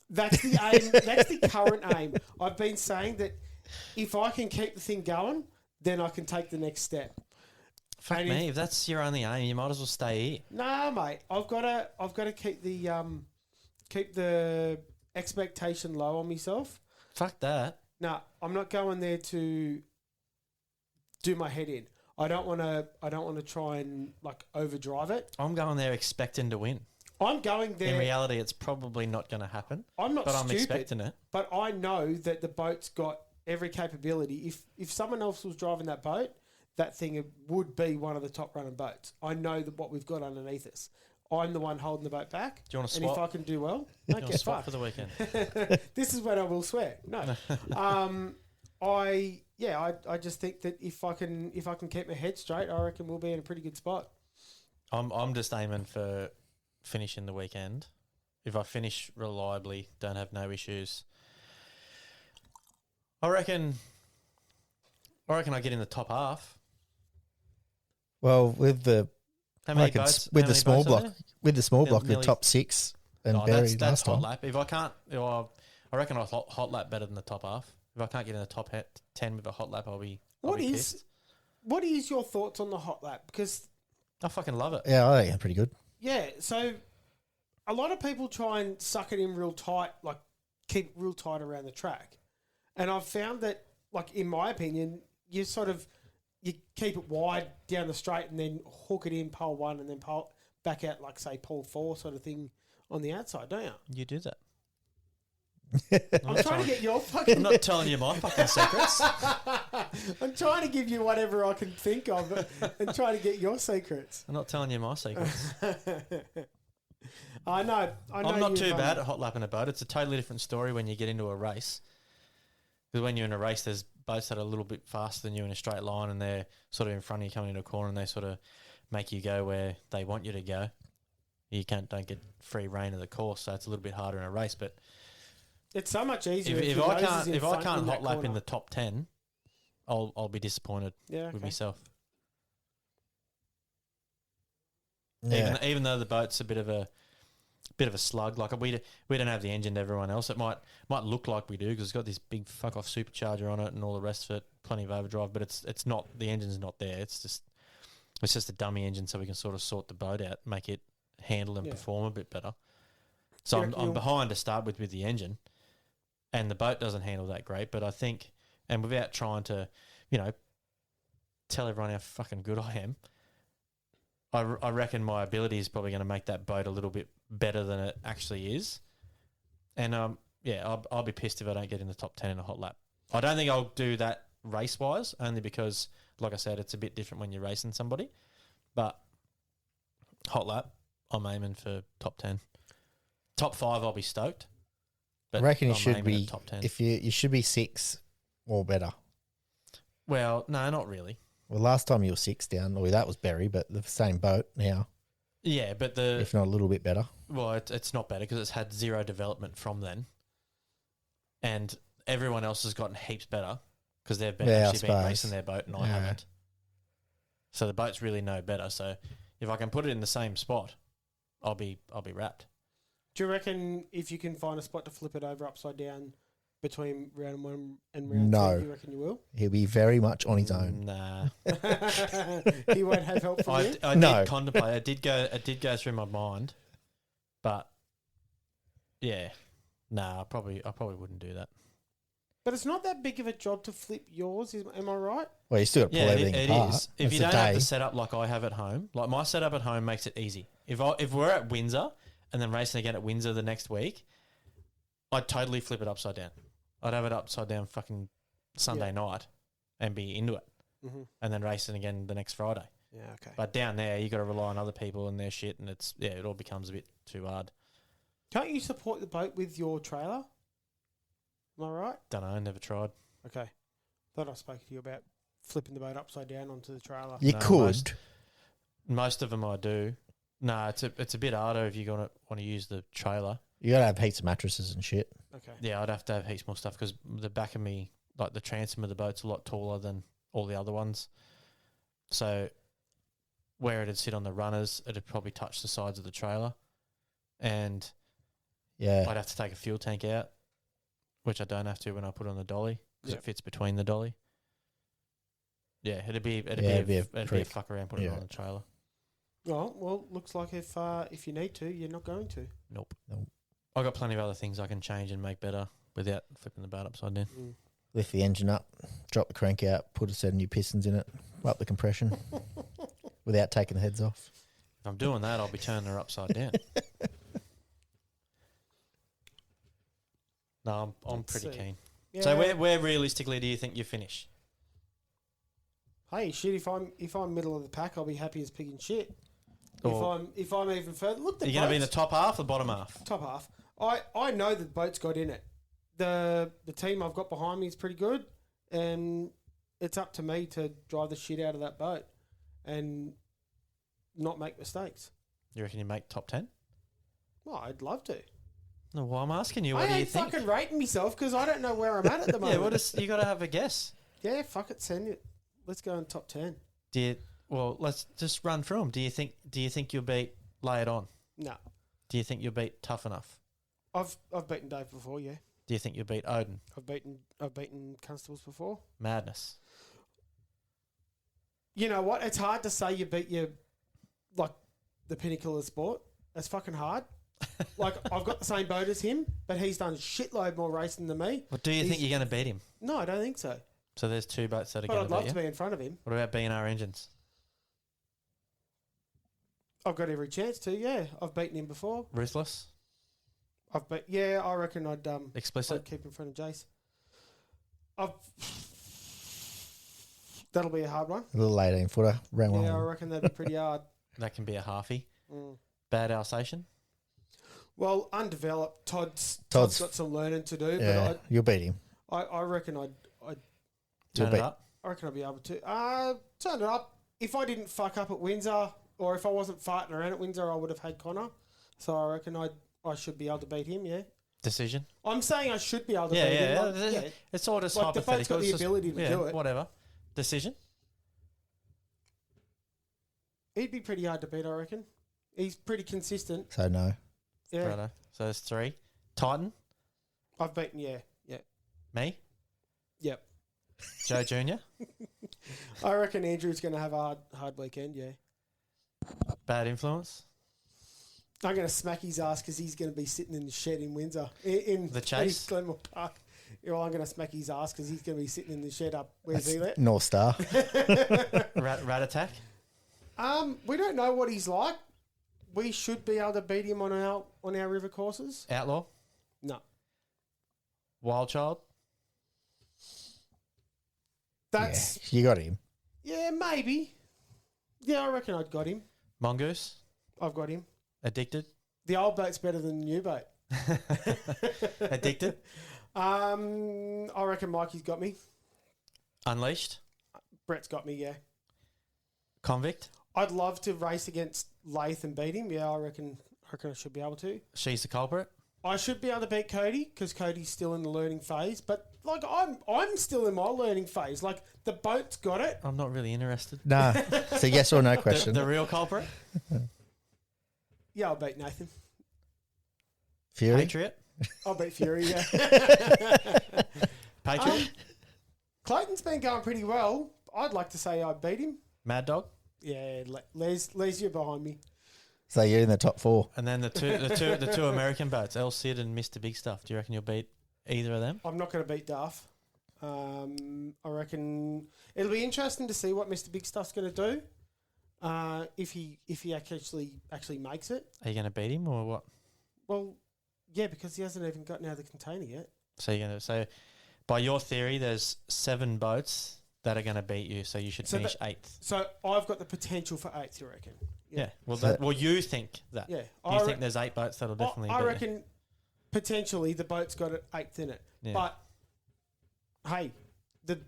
That's the aim. That's the current aim. I've been saying that if I can keep the thing going, then I can take the next step. Fuck And me. If that's your only aim, you might as well stay here. Nah, mate. I've got to keep the expectation low on myself. Fuck that. No, I'm not going there to do my head in. I don't want to try and like overdrive it. I'm going there expecting to win. I'm going there. In reality, it's probably not going to happen. I'm not but I'm stupid, expecting it. but I know that the boat's got every capability. If someone else was driving that boat, that thing would be one of the top running boats. I know that what we've got underneath us. I'm the one holding the boat back. Do you want to And if swap? I can do well, Do don't you want to get swap fucked. for the weekend? This is when I will swear. No, I just think that if I can keep my head straight, I reckon we'll be in a pretty good spot. I'm just aiming for finishing the weekend. If I finish reliably, don't have no issues, I reckon I get in the top half. Well, with the How many like it's- boats? with how the many small boats are block, there? with the small Yeah, block, the nearly- top 6 and Oh, Barry that's last hot time. lap. If I can't, I reckon I'll hot lap better than the top half. If I can't get in the top 10 with a hot lap, I'll be pissed. What is your thoughts on the hot lap? Because I fucking love it. Yeah, I think they're pretty good. yeah, so a lot of people try and suck it in real tight, like keep it real tight around the track. And I've found that, like, in my opinion, you keep it wide down the straight and then hook it in pole 1 and then back out, like, say, pole 4 sort of thing on the outside, don't you? You do that. I'm trying to get your fucking... I'm not telling you my fucking secrets. I'm trying to give you whatever I can think of and trying to get your secrets. I'm not telling you my secrets. I know. I'm not too bad at hot lapping a boat. It's a totally different story when you get into a race. Because when you're in a race, there's boats that are a little bit faster than you in a straight line, and they're sort of in front of you coming into a corner, and they sort of make you go where they want you to go. You don't get free reign of the course, so it's a little bit harder in a race. But it's so much easier if your I nose can't is in if I front can't in that hot lap in corner. the top 10, I'll be disappointed with myself. Yeah. Even though the boat's a bit of a slug, like we don't have the engine to everyone else. It might look like we do because it's got this big fuck off supercharger on it and all the rest of it, plenty of overdrive. But it's not, the engine's not there. It's just a dummy engine, so we can sort of sort the boat out, make it handle and perform a bit better. So I'm behind to start with the engine, and the boat doesn't handle that great. But I think, and without trying to, tell everyone how fucking good I am, I reckon my ability is probably going to make that boat a little bit better than it actually is. And I'll be pissed if I don't get in the top 10 in a hot lap. I don't think I'll do that race wise, only because, like I said, it's a bit different when you're racing somebody. But hot lap, I'm aiming for top 10. Top 5, I'll be stoked. I reckon you I'm should aiming be at top 10. if you should be 6 or better. Well, no, not really. Well, last time you were 6 down, well, that was Berry, but the same boat now, Yeah, but if not a little bit better. well, it's not better because it's had zero development from then, and everyone else has gotten heaps better because they've been Yeah, I actually been suppose. racing their boat and I Yeah. haven't. So the boat's really no better. So if I can put it in the same spot, I'll be wrapped. Do you reckon if you can find a spot to flip it over upside down between round 1 and round No. 2, you reckon you will? He'll be very much on his own. Nah, He won't have help from you? I No. did contemplate. It did go through my mind, but yeah, nah, I probably wouldn't do that. But it's not that big of a job to flip yours, am I right? Well, you still got to pull Yeah, everything it apart. is. If It's you a don't have day. the setup like I have at home, like my setup at home makes it easy. If we're at Windsor and then racing again at Windsor the next week, I'd totally flip it upside down. I'd have it upside down fucking Sunday night and be into it, and then racing again the next Friday. Yeah, okay. But down there, you got to rely on other people and their shit, and it all becomes a bit too hard. Can't you support the boat with your trailer? Am I right? Don't know, never tried. Okay. Thought I spoke to you about flipping the boat upside down onto the trailer. You No, could. Most of them I do. No, it's a bit harder if you're gonna want to use the trailer. You got to have heaps of mattresses and shit. Okay. Yeah, I'd have to have heaps more stuff because the back of me, like the transom of the boat's a lot taller than all the other ones. So where it'd sit on the runners, it'd probably touch the sides of the trailer, and Yeah. I'd have to take a fuel tank out, which I don't have to when I put it on the dolly because Yep. it fits between the dolly. Yeah, it'd be a trick. fuck around putting it Yeah. on the trailer. Oh, well, looks like if you need to, you're not going to. Nope. Nope. I got plenty of other things I can change and make better without flipping the boat upside down. Lift the engine up, drop the crank out, put a set of new pistons in it, up the compression without taking the heads off. If I'm doing that, I'll be turning her upside down. No, I'm Let's pretty see. keen. Yeah. So where realistically do you think you finish? Hey, shit! If I'm middle of the pack, I'll be happy as pig and shit. Or- If I'm even further, look, Are the you going to be in the boats- top half or bottom half? top half. I know that the boat's got in it. The team I've got behind me is pretty good, and it's up to me to drive the shit out of that boat and not make mistakes. You reckon you make top 10? Well, I'd love to. No, well, I'm asking you, what I do you ain't think? fucking rating myself because I don't know where I'm at the moment. Yeah, what is, you got to have a guess. Yeah, fuck it, send it. Let's go in top 10. Well, let's just run through them. Do you think you'll beat Lay It On? No, Do you think you'll beat Tough Enough? I've beaten Dave before. Yeah, Do you think you'll beat Odin? I've beaten Constables before. Madness. You know what? It's hard to say you beat the pinnacle of sport. That's fucking hard. Like, I've got the same boat as him, but he's done shitload more racing than me. Well, do you think you're going to beat him? No, I don't think so. So there's 2 boats that are But going I'd to love beat to you. be in front of him. What about B&R engines? I've got every chance to, yeah. I've beaten him before. Ruthless? I reckon I'd Explicit? keep in front of Jace. That'll be a hard one. A little 18 footer. Round Yeah, I one. reckon that'd be pretty hard. That can be a halfie. Mm. Bad Alsatian? Well, undeveloped. Todd's Todd's- got some learning to do, Yeah, you'll beat him. but I reckon I'd Turn beat- it up? I reckon I'd be able to turn it up. If I didn't fuck up at Windsor, or if I wasn't farting around at Windsor, I would have had Connor. So I reckon I should be able to beat him. Yeah, Decision? I'm saying I should be able to Yeah, beat him. yeah, Like, yeah. It's all just Like, the boat's hypothetical. got the It's just- ability to do it. Whatever. Decision? He'd be pretty hard to beat, I reckon. He's pretty consistent. So no. Yeah, Righto. So there's 3. Titan? I've beaten. Yeah. Me? Yep. Joe Jr.? I reckon Andrew's going to have a hard weekend. Yeah, Bad influence? I'm going to smack his ass because he's going to be sitting in the shed in Windsor in The Chase? Glenmore Park. Yeah, well, I'm going to smack his ass because he's going to be sitting in the shed up. Where's he at? North Star. Rat attack? We don't know what he's like. We should be able to beat him on our river courses. Outlaw? No, Wild Child? that's You got him. yeah, maybe. Yeah, I reckon I'd got him. Mongoose? I've got him. Addicted? The old boat's better than the new boat. Addicted? I reckon Mikey's got me. Unleashed? Brett's got me. Yeah, Convict? I'd love to race against Lath and beat him. Yeah, I reckon I should be able to. She's the culprit? I should be able to beat Cody because Cody's still in the learning phase. But like I'm still in my learning phase. Like the boat's got it. I'm not really interested. No. It's a yes or no question. The real culprit? Yeah, I'll beat Nathan. Fury. Patriot? I'll beat Fury. Yeah. Patriot? Clayton's been going pretty well. I'd like to say I beat him. Mad Dog? Yeah, Les, you're behind me. So you're in the top 4. And then the two American boats, El Cid and Mr. Big Stuff. Do you reckon you'll beat either of them? I'm not going to beat Duff. I reckon it'll be interesting to see what Mr. Big Stuff's going to do. If he actually makes it. Are you going to beat him or what? Well, yeah, because he hasn't even gotten out of the container yet. So by your theory, there's 7 boats that are going to beat you, so you should So finish 8th. So I've got the potential for 8th, you reckon? Yeah. Well, So- you think that. Yeah. You think there's 8 boats that'll definitely I beat reckon potentially the boat's got it 8th in it. Yeah. But, hey, the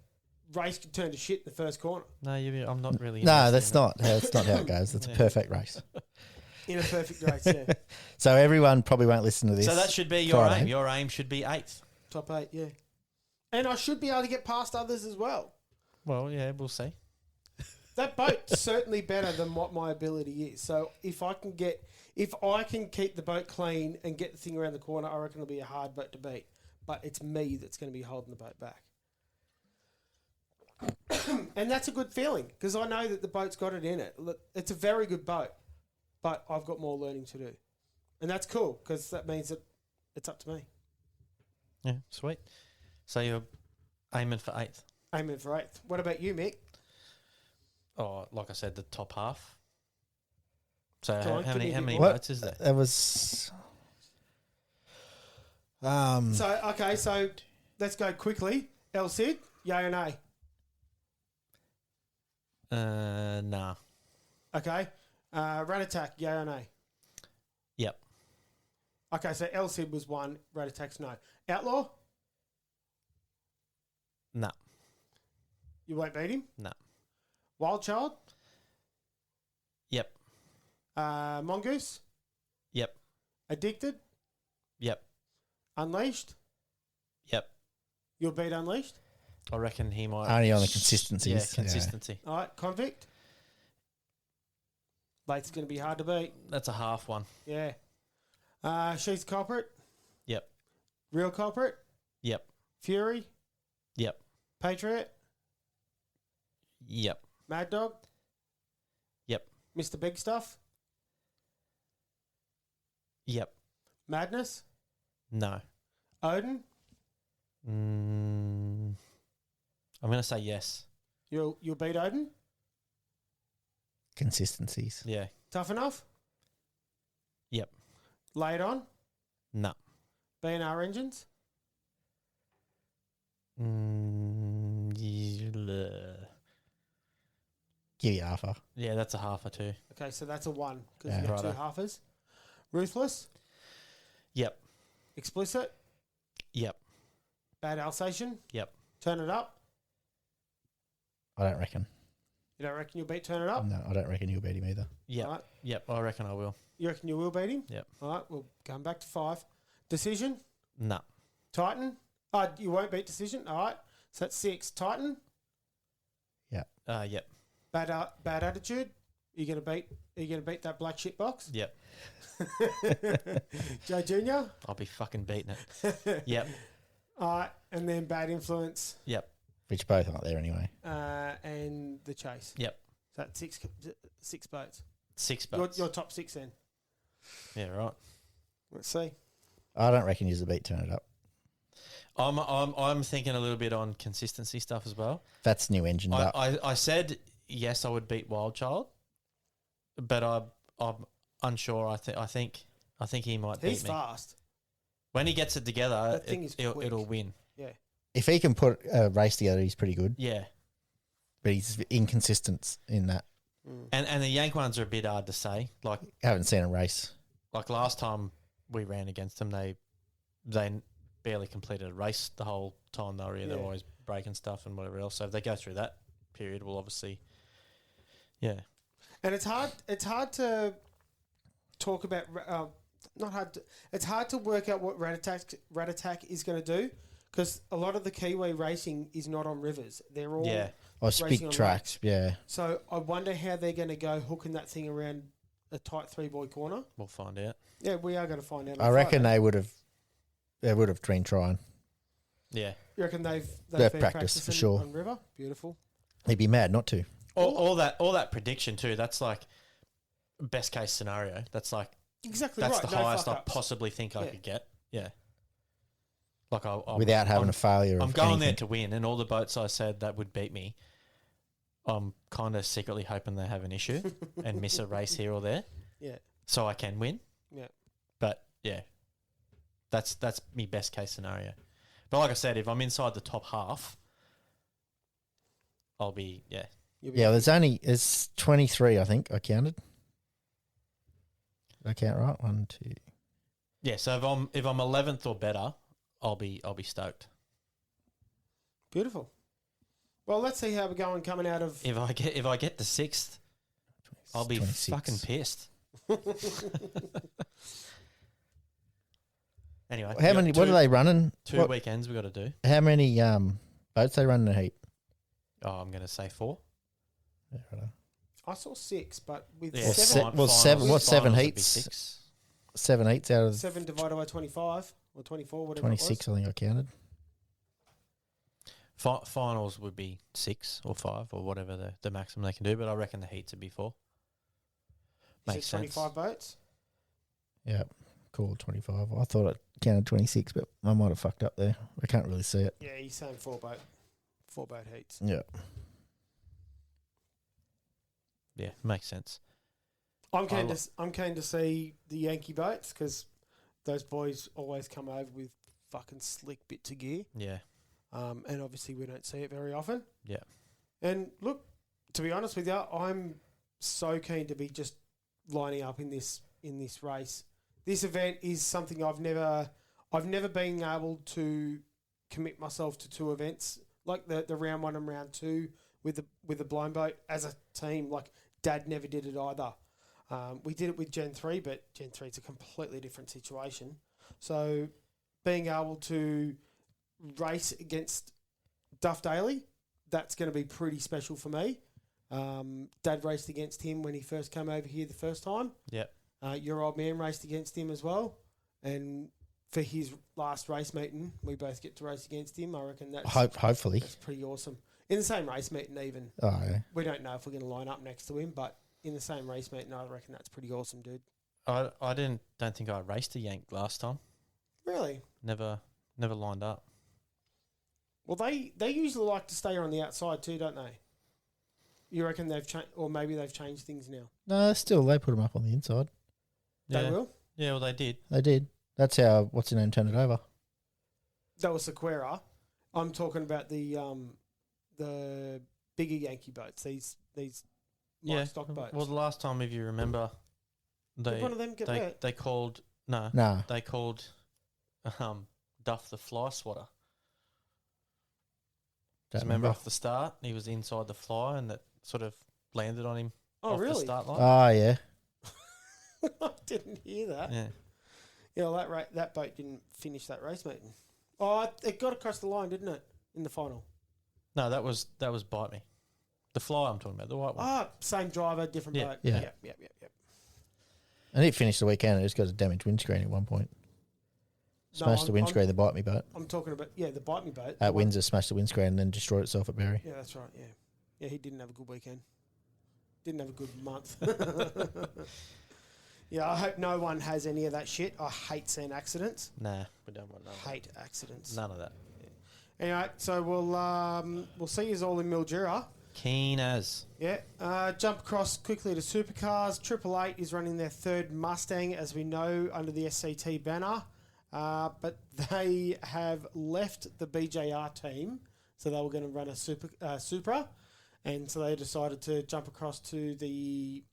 race could turn to shit in the first corner you. No, I'm not really. No, interested in that's not how it goes. It's a perfect race. in a perfect race, yeah. So everyone probably won't listen to it. this. So that should be your Friday. aim. Your aim should be 8th. Top 8, yeah. And I should be able to get past others as well. Well, yeah, we'll see. That boat's certainly better than what my ability is. So if I can keep the boat clean and get the thing around the corner, I reckon it'll be a hard boat to beat. But it's me that's going to be holding the boat back. And that's a good feeling because I know that the boat's got it in it. Look, it's a very good boat, but I've got more learning to do. And that's cool because that means that it's up to me. Yeah, sweet. So you're aiming for 8th. Aiming for 8th. What about you, Mick? Oh, like I said, the top half. So Go on, how give me many a bit many more. boats is there? That was. So let's go quickly. El Cid, yay or nay? Nah. Okay. Rat Attack, yay or nay? Yep. Okay, so El Cid was 1, Rat Attack's no. Outlaw, Nah. you won't beat him. Nah. Wild Child, Yep. Mongoose, Yep. Addicted, Yep. Unleashed. Yep. You'll beat Unleashed. I reckon he might. Only on the consistencies. Yeah, Yeah. consistency. All right, Convict. Late's going to be hard to beat. That's a half one. Yeah. She's Culprit. Yep. Real Culprit. Yep. Fury. Yep. Patriot. Yep. Mad Dog. Yep. Mr. Big Stuff. Yep. Madness? No. Odin? I'm going to say yes. You'll beat Odin? Consistencies. Yeah. Tough enough? Yep. Lay it on? No. B&R engines? Give you half a. Yeah, that's a half or two. Okay, so that's a 1 because Yeah. you got two Righto. halfers. Ruthless? Yep. Explicit? Yep. Bad Alsatian? Yep. Turn it up? I don't reckon. You don't reckon you'll beat Turn It Up? No, I don't reckon you'll beat him either. Yep. Right. Yep. I reckon I will. You reckon you will beat him? Yep. All right, we'll come back to 5. Decision? No. Titan? You won't beat Decision? All right, so that's 6. Titan? Yep. Bad Attitude? Are you gonna beat that black shit box? Yep. Joe Jr.? I'll be fucking beating it. Yep. All right, and then Bad Influence Yep. Which both aren't there anyway. and The Chase. Yep. So that's six boats. 6 bucks. Your top 6 then. Yeah, right. Let's see. I don't reckon you're the beat Turn It Up. I'm thinking a little bit on consistency stuff as well. That's new engine up. I said yes, I would beat Wild Child, but I'm unsure. I think he might He's beat me fast. when he gets it together. That thing is quick. It'll win. Yeah. If he can put a race together, he's pretty good. Yeah, But he's inconsistent in that. and the Yank ones are a bit hard to say. Like I haven't seen a race. last time we ran against them, they barely completed a race the whole time they were here. They're Yeah. always breaking stuff and whatever else. So if they go through that period, we'll obviously, yeah. And it's hard to talk about. Not hard. It's hard to work out what Rat Attack is going to do because a lot of the Kiwi racing is not on rivers. They're all Yeah. Or racing big on tracks, yeah. So I wonder how they're going to go hooking that thing around a tight 3-boy corner. We'll find out. Yeah, we are going to find out. I on reckon Friday. they would have been trying. Yeah. You reckon they've They've been practiced for practicing sure. on river? Beautiful. They'd be mad not to. All that prediction too. That's like best case scenario. That's like Exactly that's right. the No highest I fuck-ups. possibly think I Yeah. could get. Yeah. Like Without having a failure I'm of going there anything. to win, and all the boats I said that would beat me, I'm kind of secretly hoping they have an issue and miss a race here or there, Yeah. so I can win. Yeah. But yeah, that's my best case scenario. But like I said, if I'm inside the top half, I'll be You'll be- Yeah, there's 23, I think, I counted. Did I count right? 1, 2. yeah. So if I'm 11th or better, I'll be stoked. Beautiful. Well, let's see how we're going coming out of. If I get to 6th, I'll be 26. fucking pissed. Anyway, How many? What are they running? Two What- weekends we got to do. How many boats they run in a heat? Oh, I'm going to say 4. Yeah, right. I saw 6, but with Yeah, seven- seven, well, seven- what's 7 finals would be heats? 6. 7 heats out of 7 divided by 25 or 24, whatever 26, I think I counted. Finals would be 6 or 5 or whatever the maximum they can do, but I reckon the heats would be 4. it was. Makes So sense. 25 boats. Yeah, cool, 25. I thought it counted 26, but I might have fucked up there. I can't really see it. Yeah, he's saying 4 boat heats. Yeah. Yeah, makes sense. I'm keen I to I'm keen to see the Yankee boats because those boys always come over with fucking slick bits of gear, Yeah, and obviously we don't see it very often. yeah, And look, to be honest with you, I'm so keen to be just lining up in this race. This event is something I've never been able to commit myself to 2 events like the round 1 and round 2 with the blown boat as a team. Like Dad never did it either. We did it with Gen 3, but Gen 3 is a completely different situation. So being able to race against Duff Daly, that's going to be pretty special for me. Dad raced against him when he first came over here the first time. yeah. Your old man raced against him as well. And for his last race meeting, we both get to race against him. I reckon Hopefully. that's pretty awesome. In the same race meeting even. Oh, yeah. We don't know if we're going to line up next to him, but in the same race meeting, I reckon that's pretty awesome, dude. I don't think I raced a yank last time. Really? Never lined up. Well, they usually like to stay on the outside too, don't they? You reckon they've changed, or maybe they've changed things now? No, still, they put them up on the inside. Yeah. They will? Yeah, well, they did. They did. That's how, what's his name, turned it over. That was Sequera. I'm talking about the bigger Yankee boats, these light stock boats. Well, the last time, if you remember, Did one of them get wet? they called no, Nah. they called Duff the fly swatter. Don't Remember off the start, he was inside the fly, and that sort of landed on him Oh, off the really? start line. Oh, yeah. I didn't hear that. Yeah, Yeah, well, that boat didn't finish that race meeting. Oh, it got across the line, didn't it, in the final? no, that was Bite Me, the fly I'm talking about, the white one. Ah, same driver, different Yeah. boat. Yeah. Yep. And it finished the weekend and it just got a damaged windscreen at one point. Smashed the windscreen, the Bite Me boat. I'm talking about, the Bite Me boat. At Windsor, smashed the windscreen and then destroyed itself at Berry. Yeah, that's right, yeah. Yeah, he didn't have a good weekend. Didn't have a good month. Yeah, I hope no one has any of that shit. I hate seeing accidents. Nah, we don't want none. Hate accidents. None of that. Anyway, so we'll see you all in Mildura. Keen as. Yeah. Jump across quickly to supercars. 888 is running their third Mustang, as we know, under the SCT banner. But they have left the BJR team, so they were going to run a Supra, and so they decided to jump across to the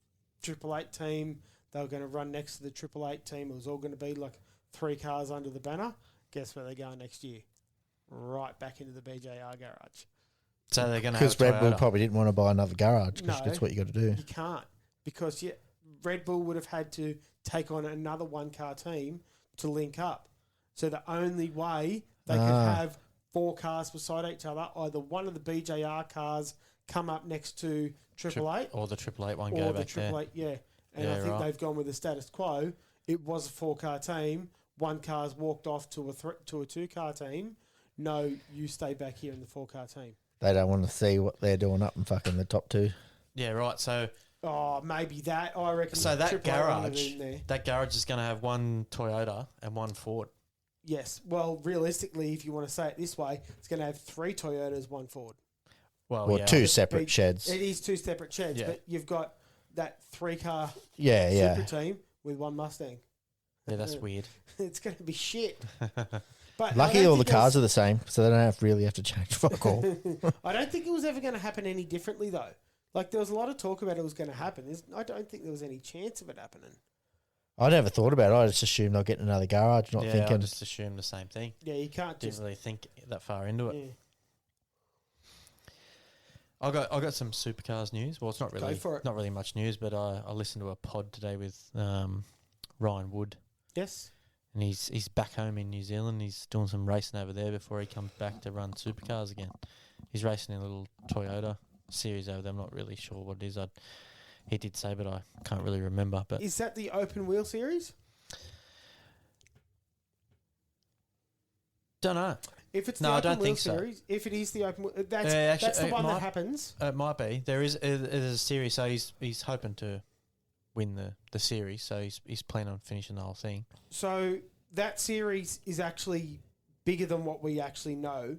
888 team. They were going to run next to the 888 team. It was all going to be like 3 cars under the banner. Guess where they're going next year? Right back into the BJR garage. So they're going to have Because Red Bull Toyota. probably didn't want to buy another garage because No. that's what you got to do. You can't, because Red Bull would have had to take on another 1-car team to link up. So the only way they could have 4 cars beside each other, either one of the BJR cars come up next to 888, or the 888 one or go the back there. 888, yeah. And Yeah, I think right. they've gone with the status quo. It was a 4-car team. 1 car's walked off to a 2-car team. No, you stay back here in the 4-car team. They don't want to see what they're doing up in fucking the top 2. Yeah, right. So Oh, maybe that. I reckon. So that 888 wanted it in there. that garage is going to have 1 Toyota and 1 Ford. Yes. Well, realistically, if you want to say it this way, it's going to have 3 Toyotas, 1 Ford. Well, Or yeah. 2 separate sheds. It is 2 separate sheds, Yeah. but you've got that 3-car Yeah. super team with 1 Mustang. Yeah, that's weird. It's going to be shit. But Lucky all the cars are the same, so they don't really have to change fuck all. I don't think it was ever going to happen any differently, though. Like, there was a lot of talk about it was going to happen. I don't think there was any chance of it happening. I never thought about it. I just assumed they'll get another garage, not I thinking. just assumed the same thing. Yeah, you can't Didn't just... really think that far into it. Yeah. I got some supercars news. Well, it's not really for it. not really much news, but I listened to a pod today with Ryan Wood, Yes. and he's back home in New Zealand. He's doing some racing over there before he comes back to run supercars again. He's racing in a little Toyota series over there. I'm not really sure what it is. He did say, but I can't really remember. But Is that the open wheel series? don't know. If it's No, the I open don't wheel think so. series, if it is the open wheel, that's actually, the it one that might- happens. It might be. There is a series, so he's hoping to win the series. So he's planning on finishing the whole thing. So that series is actually bigger than what we actually know.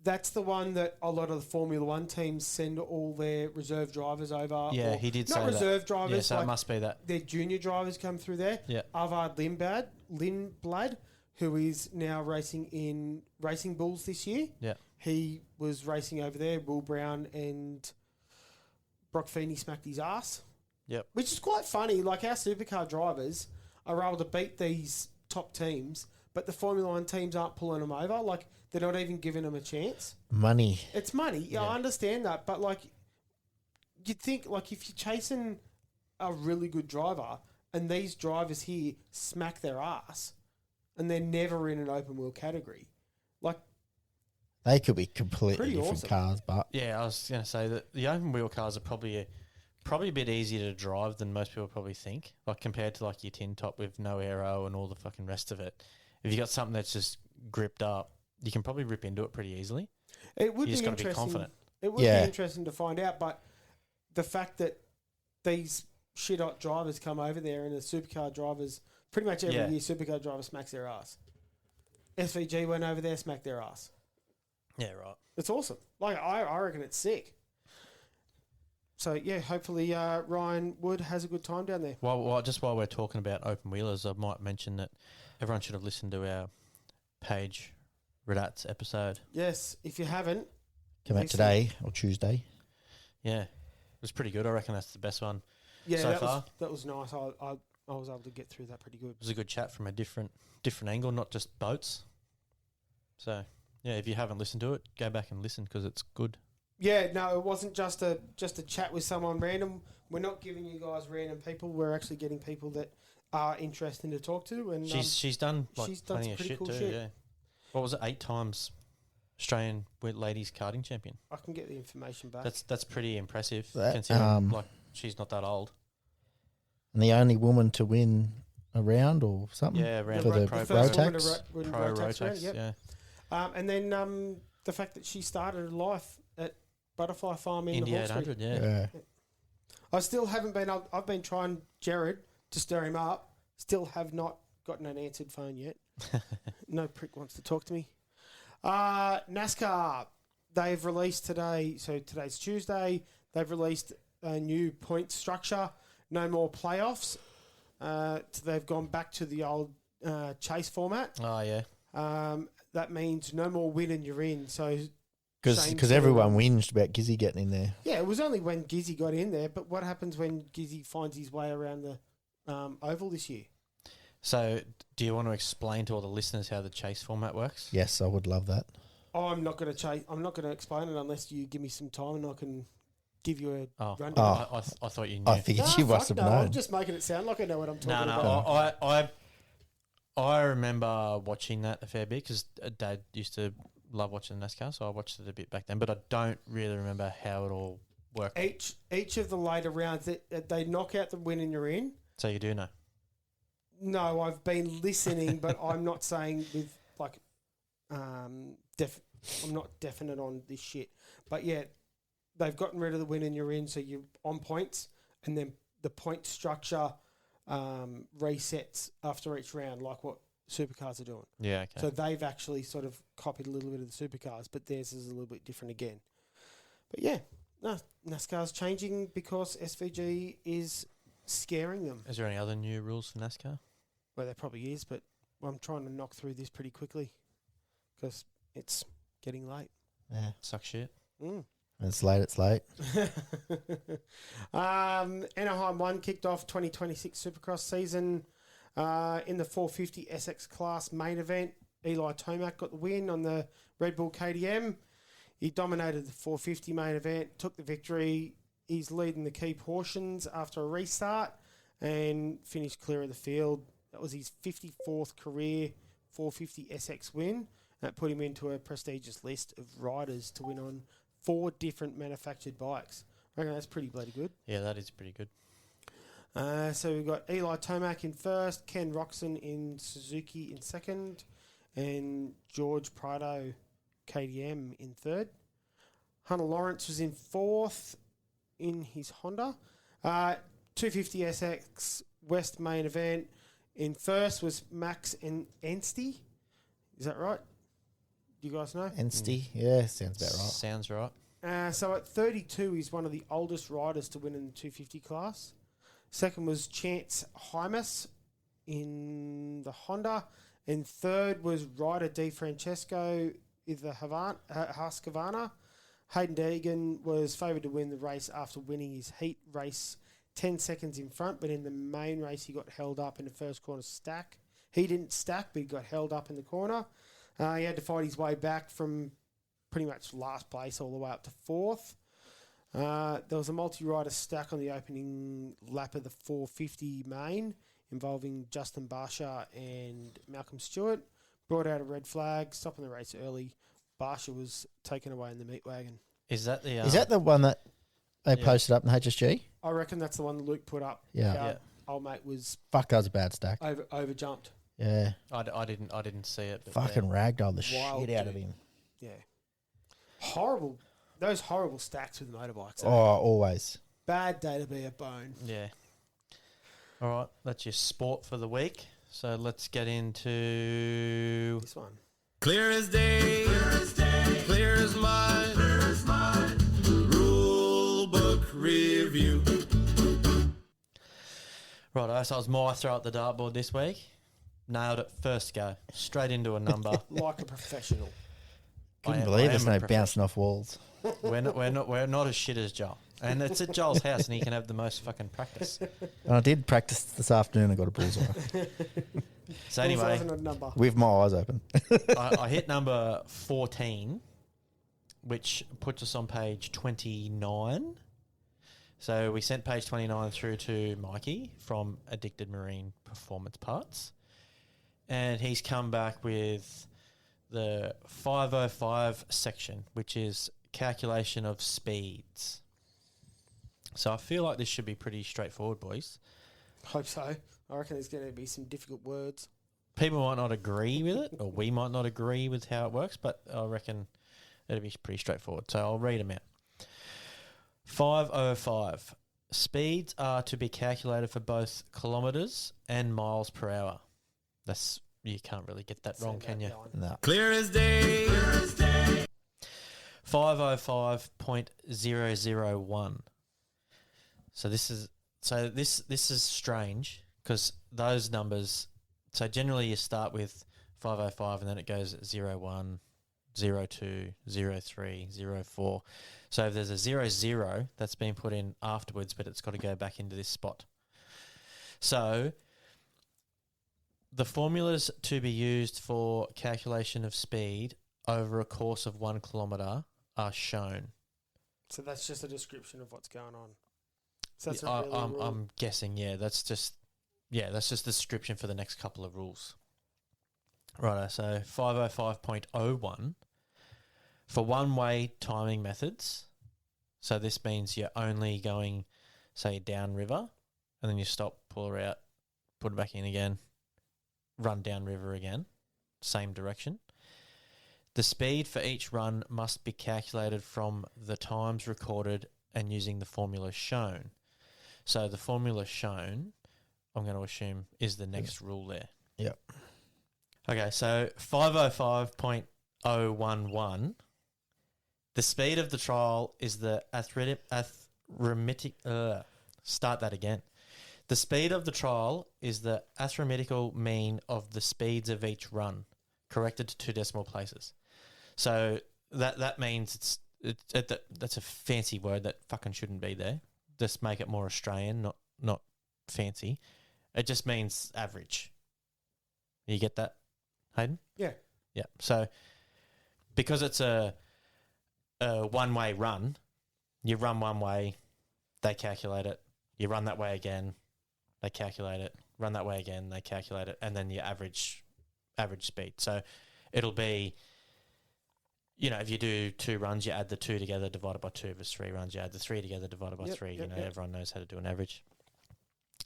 That's the one that a lot of the Formula One teams send all their reserve drivers over. Yeah, or he did not say that. reserve Yeah, drivers. so like it must be that. their junior drivers come through there. Yeah. Avad Lindblad, who is now racing in Racing Bulls this year. Yeah. He was racing over there. Will Brown and Brock Feeney smacked his ass. Yep. Which is quite funny. Like, our supercar drivers are able to beat these top teams, but the Formula One teams aren't pulling them over. Like, they're not even giving them a chance. Money. It's money. Yeah, Yeah. I understand that. But, like, you'd think, like, if you're chasing a really good driver and these drivers here smack their ass and they're never in an open wheel category, like, They could be completely Pretty different awesome. cars, but Yeah, I was going to say that the open wheel cars are probably a bit easier to drive than most people probably think. Like, compared to like your tin top with no aero and all the fucking rest of it. If you got something that's just gripped up, you can probably rip into it pretty easily. it would You just be got to be interesting. confident. It would Yeah. be interesting to find out, but the fact that these shit hot drivers come over there, and the supercar drivers pretty much every Yeah. year supercar driver smacks their ass. SVG went over there, smacked their ass. Yeah, right. It's awesome. Like I reckon it's sick. So yeah, hopefully Ryan Wood has a good time down there. Just while we're talking about open wheelers, I might mention that everyone should have listened to our Page Redats episode. Yes, if you haven't, Come out listen. today or Tuesday. Yeah, it was pretty good. I reckon that's the best one. Yeah, so that far. was nice. I was able to get through that pretty good. It was a good chat from a different angle, not just boats. So yeah, if you haven't listened to it, go back and listen because it's good. Yeah, no, it wasn't just a chat with someone random. We're not giving you guys random people. We're actually getting people that are interesting to talk to. And She's done she's done plenty some of pretty shit cool too. shit. Yeah, what was it? 8 times Australian ladies karting champion. I can get the information back. That's pretty impressive That, considering she's not that old. And the only woman to win a round or something. Yeah, around For the pro first woman to Rotax? win pro Rotax round, Rotax. yep. Yeah, And then the fact that she started her life at Butterfly Farm in Indy the Hawkesbury. 800. Yeah. Yeah. I still haven't been. I've been trying Jared to stir him up. Still have not gotten an answered phone yet. No prick wants to talk to me. NASCAR. They've released today. So today's Tuesday. They've released a new point structure. No more playoffs. So they've gone back to the old chase format. Oh yeah. That means no more win and you're in. So Because Same everyone story. whinged about Gizzy getting in there. yeah, it was only when Gizzy got in there. But what happens when Gizzy finds his way around the oval this year? So, do you want to explain to all the listeners how the chase format works? Yes, I would love that. Oh, I'm not going to chase. I'm not going to explain it unless you give me some time and I can give you a Oh, rundown. I thought you knew. I figured you must have no, known. I'm just making it sound like I know what I'm talking No, about. I remember watching that a fair bit because Dad used to love watching NASCAR, so I watched it a bit back then. But I don't really remember how it all worked. Each of the later rounds, they knock out the win and you're in. So you do know. No, I've been listening, but I'm not saying with like, I'm not definite on this shit. But yeah, they've gotten rid of the win and you're in, so you're on points, and then the point structure resets after each round, like what supercars are doing. Yeah, okay. So they've actually sort of copied a little bit of the supercars, but theirs is a little bit different again. But yeah, no, NASCAR's changing because SVG is scaring them. Is there any other new rules for NASCAR? Well, there probably is, but I'm trying to knock through this pretty quickly because it's getting late. Yeah. Suck shit. Mm. It's late, it's late. Anaheim 1 kicked off 2026 Supercross season in the 450 SX class main event. Eli Tomac got the win on the Red Bull KTM. He dominated the 450 main event, took the victory. He's leading the key portions after a restart and finished clear of the field. That was his 54th career 450 SX win. That put him into a prestigious list of riders to win on 4 different manufactured bikes. I reckon that's pretty bloody good. Yeah, that is pretty good. So we've got Eli Tomac in first, Ken Roxon in Suzuki in second, and George Prado KTM in third. Hunter Lawrence was in fourth in his Honda. 250 SX West main event. In first was Max and Anstey. Is that right? Do you guys know? Ensty, yeah, sounds about right. Sounds right. So at 32, he's one of the oldest riders to win in the 250 class. Second was Chance Hymas in the Honda. And third was Ryder Di Francesco in the Husqvarna. Hayden Deegan was favoured to win the race after winning his heat race 10 seconds in front, but in the main race he got held up in the first corner stack. He didn't stack, but he got held up in the corner. He had to fight his way back from pretty much last place all the way up to fourth. There was a multi-rider stack on the opening lap of the 450 main involving Justin Barsha and Malcolm Stewart. Brought out a red flag, stopping the race early. Barsha was taken away in the meat wagon. Is that the? Is that the one that they Yeah. posted up in HSG? I reckon that's the one that Luke put up. Yeah. Our Yeah. old mate was Fuck, that was a bad stack. over jumped. Yeah. I didn't see it. But Fucking ragdolled the Wild shit out of dude. him. Yeah. Horrible. Those horrible stacks with motorbikes. Oh, always. Bad day to be a bone. yeah. All right, that's your sport for the week. So let's get into This one. Clear as day, clear as mud, rule book review. right. So it was my throw at the dartboard this week. Nailed it first go, straight into a number. Like a professional. Couldn't I believe there's am a no professional. bouncing off walls. We're not as shit as Joel, and it's at Joel's house, and he can have the most fucking practice. And I did practice this afternoon. I got a bullseye So anyway, Bullseye's not a number. with my eyes open. I hit number 14, which puts us on page 29. So we sent page 29 through to Mikey from Addicted Marine Performance Parts, and he's come back with the 505 section, which is calculation of speeds. So I feel like this should be pretty straightforward, boys. Hope so. I reckon there's going to be some difficult words. People might not agree with it, or we might not agree with how it works, but I reckon it'll be pretty straightforward. So I'll read them out. 505. Speeds are to be calculated for both kilometres and miles per hour. That's you can't really get that wrong, can you? No. Clear as day, 505.001. So this is strange because those numbers. So generally you start with 505 and then it goes 01, 02, 03, 04. So if there's a 00 that's been put in afterwards, but it's got to go back into this spot. So the formulas to be used for calculation of speed over a course of 1 kilometre are shown. So that's just a description of what's going on. So that's Yeah, not really a rule. I'm guessing, that's just the description for the next couple of rules. Right, so 505.01 for one-way timing methods. So this means you're only going, say, downriver, and then you stop, pull her out, put it back in again, run downriver again, same direction. The speed for each run must be calculated from the times recorded and using the formula shown. So the formula shown, I'm going to assume, is the next rule there. Yep. Okay, so 505.011, the speed of the trial is the start that again. The speed of the trial is the arithmetical mean of the speeds of each run, corrected to 2 decimal places. So that means that's a fancy word that fucking shouldn't be there. Just make it more Australian, not fancy. It just means average. You get that, Hayden? Yeah. Yeah. So because it's a one-way run, you run one way, they calculate it. You run that way again, they calculate it. Run that way again, they calculate it, and then your average speed. So it'll be, if you do 2 runs, you add the 2 together, divided by 2. If it's 3 runs, you add the 3 together, divided by 3. Everyone knows how to do an average.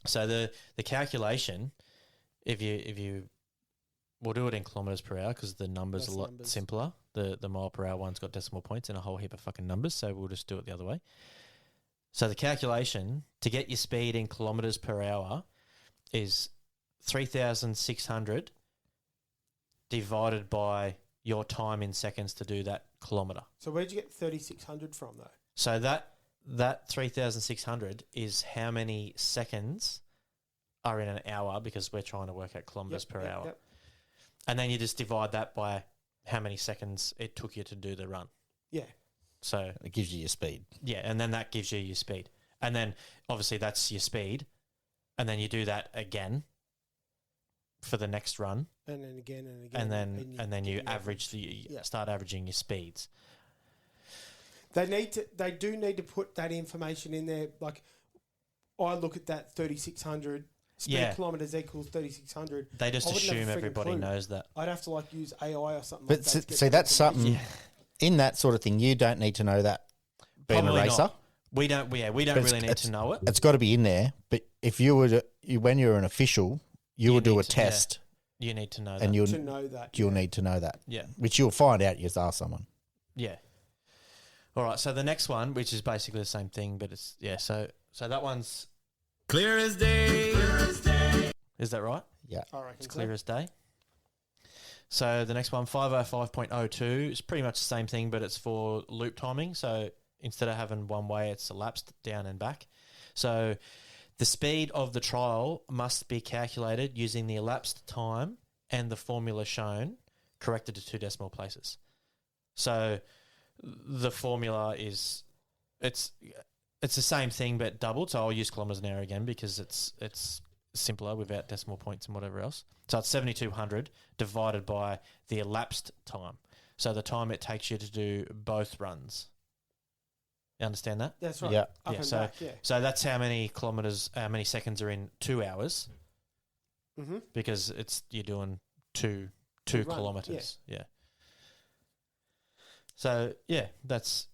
So the calculation, if you we'll do it in kilometres per hour because the numbers Less are a lot numbers. simpler. The mile per hour one's got decimal points and a whole heap of fucking numbers, so we'll just do it the other way. So the calculation to get your speed in kilometres per hour is 3,600 divided by your time in seconds to do that kilometre. So where'd you get 3,600 from, though? So that 3,600 is how many seconds are in an hour because we're trying to work out kilometres per hour. Yep. And then you just divide that by how many seconds it took you to do the run. Yeah. So, It gives you your speed. yeah, and then that gives you your speed. And then, obviously, that's your speed. And then you do that again for the next run. And then again and again. And then you get average start averaging your speeds. They do need to put that information in there. Like, I look at that 3,600 speed Yeah. kilometres equals 3,600. They just I wouldn't have a assume friggin' everybody clue. knows that. I'd have to use AI or something. But like that to get see, that's the something Yeah. in that sort of thing. You don't need to know that being Probably a racer. not. We don't But really need to know it. It's got to be in there. But if you were when you're an official, you will do need a to- test, You need to know that. and to you'll know that. need to know that, Yeah. which you'll find out. You just ask someone. Yeah. All right. So the next one, which is basically the same thing, but it's so that one's Clear as day. Is that right? Yeah. I reckon It's so. clear as day. So the next one, 505.02, is pretty much the same thing, but it's for loop timing. So instead of having one way, it's elapsed down and back. So the speed of the trial must be calculated using the elapsed time and the formula shown corrected to 2 decimal places. So the formula is it's the same thing but doubled. So I'll use kilometres an hour again because it's simpler without decimal points and whatever else. So it's 7,200 divided by the elapsed time. So the time it takes you to do both runs. You understand that? That's right. Yeah. Up Yeah, and so- back, yeah. So that's how many kilometres, how many seconds are in 2 hours Mm-hmm. because you're doing two run, kilometres. Yeah. So yeah, that's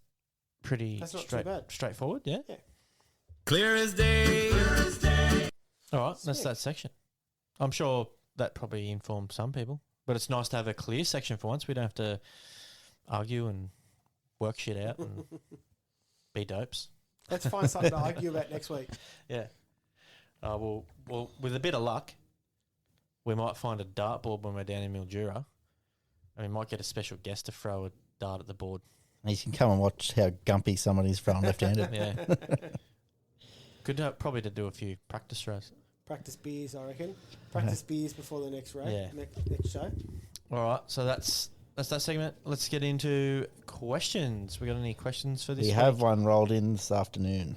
pretty That's not too bad. straightforward. Yeah. Clear as day. All right, that's Sweet. that section. I'm sure that probably informed some people, but it's nice to have a clear section for once. We don't have to argue and work shit out and be dopes. Let's find something to argue about next week. Yeah. Well, with a bit of luck, we might find a dartboard when we're down in Mildura, and we might get a special guest to throw a dart at the board. You can come and watch how gumpy someone is throwing left-handed. Yeah. Good probably to do a few practice throws. Practice beers, I reckon. Practice beers before the next race. Yeah. Next show. All right, so that's that segment. Let's get into questions. We got any questions for this We week? have one rolled in this afternoon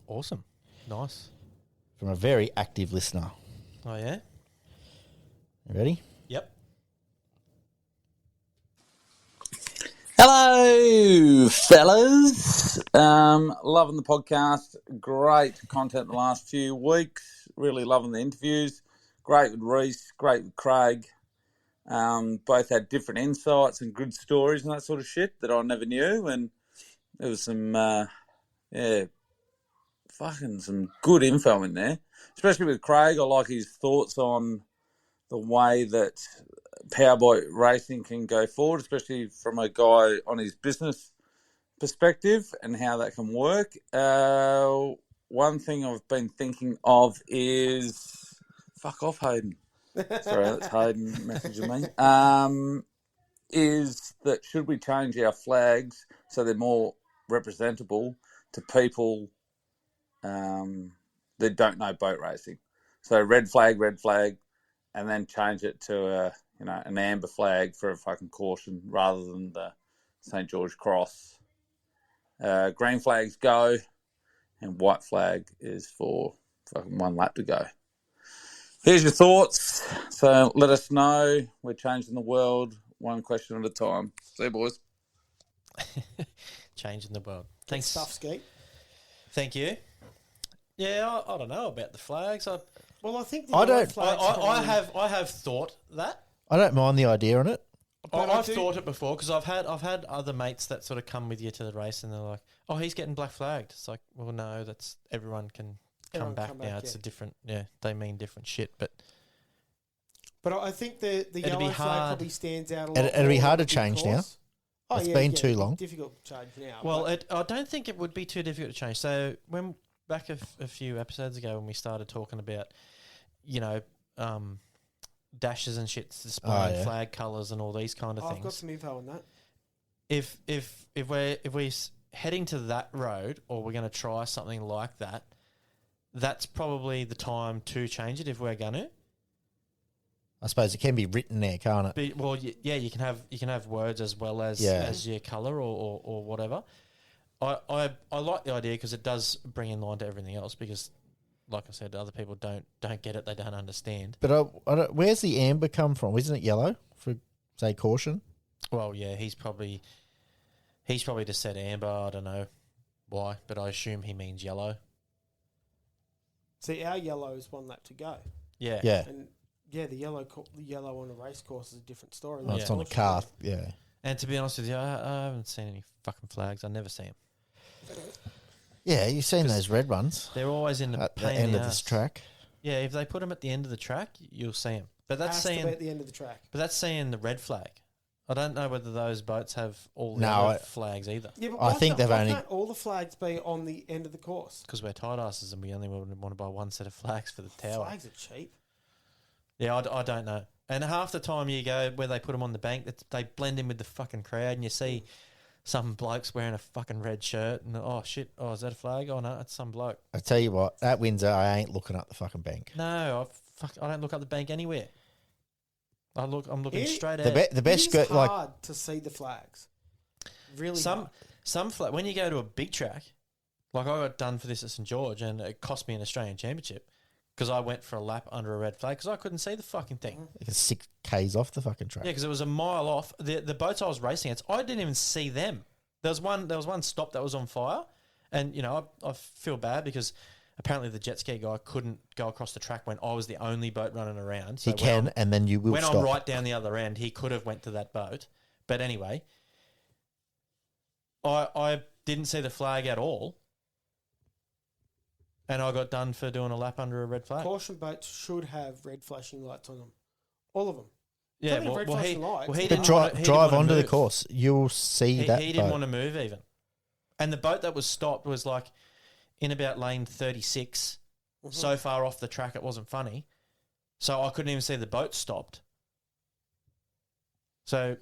Awesome. Nice. from a very active listener. Oh, yeah? You ready? Yep. Hello, fellas. Loving the podcast. Great content the last few weeks. Really loving the interviews. Great with Reese. Great with Craig. Both had different insights and good stories and that sort of shit that I never knew. And there was some, fucking some good info in there. Especially with Craig. I like his thoughts on the way that powerboat racing can go forward, especially from a guy on his business perspective and how that can work. One thing I've been thinking of is fuck off, Hayden. Sorry, that's Hayden messaging me. Is that should we change our flags so they're more representable to people that don't know boat racing? So red flag, and then change it to an amber flag for a fucking caution rather than the St. George Cross. Green flags go, and white flag is for fucking 1 lap to go. Here's your thoughts. So let us know. We're changing the world one question at a time. See you, boys. Changing the world. Good Thanks. stuff, Skeet. Thank you. Yeah, I don't know about the flags. Well, I think the I yellow don't- flags I probably- have thought that. I don't mind the idea on it. But I I've do- thought it before because I've had other mates that sort of come with you to the race and they're like, "Oh, he's getting black flagged." It's like, well, no, that's everyone can come Everyone back come now. back, It's yeah. a different, they mean different shit. But But I think the It'd be yellow flag hard. probably stands out a lot. It'd be more hard on to the big change now. course. Oh, It's yeah, been yeah, too it'd be long. difficult to change now. well, but I don't think it would be too difficult to change. So when back a few episodes ago when we started talking about, dashes and shit displaying yeah. flag colours and all these kind of I've things. got some info on that. If we're heading to that road or we're going to try something like that, that's probably the time to change it if we're going to. I suppose it can be written there, can't it? You can have words as well as Yeah. as your colour or whatever. I like the idea because it does bring in line to everything else because, like I said, other people don't get it, they don't understand. But I don't, where's the amber come from? Isn't it yellow for, say, caution? Well, yeah, he's probably just said amber. I don't know why, but I assume he means yellow. See, our yellow is 1 lap to go, Yeah, Yeah. and the yellow on a race course is a different story. Oh, Yeah. it's on a car. Yeah. And to be honest with you, I haven't seen any fucking flags. I never see them. Yeah, you've seen those red ones They're always in the at the pain end in the of this ass. track. Yeah, if they put them at the end of the track, you'll see them. But that's Has to be seeing at the end of the track. the red flag. I don't know whether those boats have all the No, other flags either. Yeah, but I why think can't- they've why only- can't all the flags be on the end of the course? Because we're tight asses and we only want to buy one set of flags for the tower. Flags are cheap. Yeah, I don't know. And half the time you go where they put them on the bank, they blend in with the fucking crowd, and you see some blokes wearing a fucking red shirt, and oh shit, oh is that a flag? Oh no, it's some bloke. I tell you what, at Windsor, I ain't looking up the fucking bank. No, I don't look up the bank anywhere. I'm looking It- straight The, ahead. the best, it is like, hard to see the flags. Really hard. Some flag when you go to a big track, like I got done for this at St George, and it cost me an Australian Championship because I went for a lap under a red flag because I couldn't see the fucking thing. like 6 Ks off the fucking track. Yeah, because it was a mile off. The boats I was racing against, I didn't even see them. There was one stop that was on fire, and you know I feel bad because apparently the jet ski guy couldn't go across the track when I was the only boat running around. So He can, and then you will when stop. I'm right down the other end, he could have went to that boat. But anyway, I didn't see the flag at all, and I got done for doing a lap under a red flag. Caution boats should have red flashing lights on them. All of them. Yeah, Something red he flashing lights. he But didn't wanna- he didn't drive wanna onto the move. course. You'll see He that didn't boat. want to move even. And the boat that was stopped was like in about lane 36, so far off the track it wasn't funny. So I couldn't even see the boat stopped. So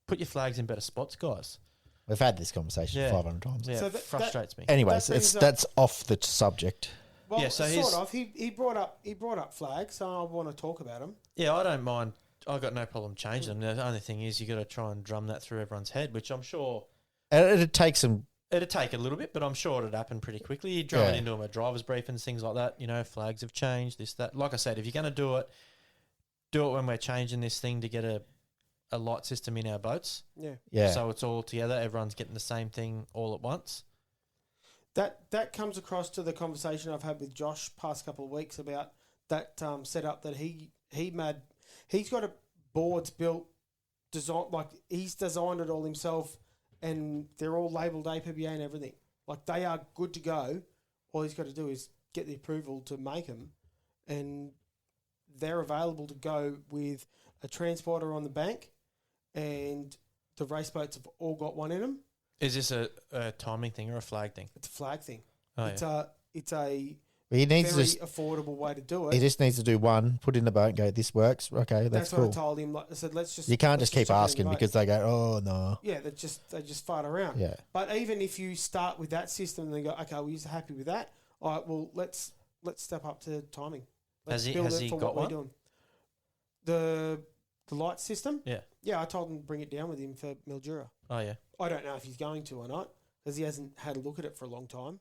put your flags in better spots, guys. We've had this conversation Yeah. 500 times. Yeah, So it frustrates me. Anyways, That brings that's off the subject. Well, Yeah, so sort he's- of. He brought up flags, so I want to talk about them. Yeah, I don't mind. I got no problem changing them. The only thing is you got to try and drum that through everyone's head, which I'm sure And it'd take some. it'd take a little bit, but I'm sure it'd happen pretty quickly. You drum it Yeah. into them at drivers' briefings, things like that. You know, flags have changed, this, that. Like I said, if you're going to do it when we're changing this thing to get a light system in our boats. Yeah. Yeah. So it's all together. Everyone's getting the same thing all at once. That comes across to the conversation I've had with Josh past couple of weeks about that setup that he made. He's got a boards built, like he's designed it all himself, and they're all labelled APBA and everything. Like they are good to go. All he's got to do is get the approval to make them, and they're available to go with a transporter on the bank, and the race boats have all got one in them. Is this a timing thing or a flag thing? It's a flag thing. Oh, it's yeah. a He needs very to. affordable way to do He it. just needs to do one, put in the boat, and go. This works. Okay, that's what I cool. told him. Like I said, let's just. You can't let's just keep chuck it in asking the boat. because they go, oh no. Yeah, they just fart around. Yeah. But even if you start with that system and they go, okay, well, you're happy with that. All right, well, let's step up to timing. Let's Has he for got what one? we're doing. The light system. Yeah. Yeah, I told him to bring it down with him for Mildura. Oh, yeah. I don't know if he's going to or not because he hasn't had a look at it for a long time.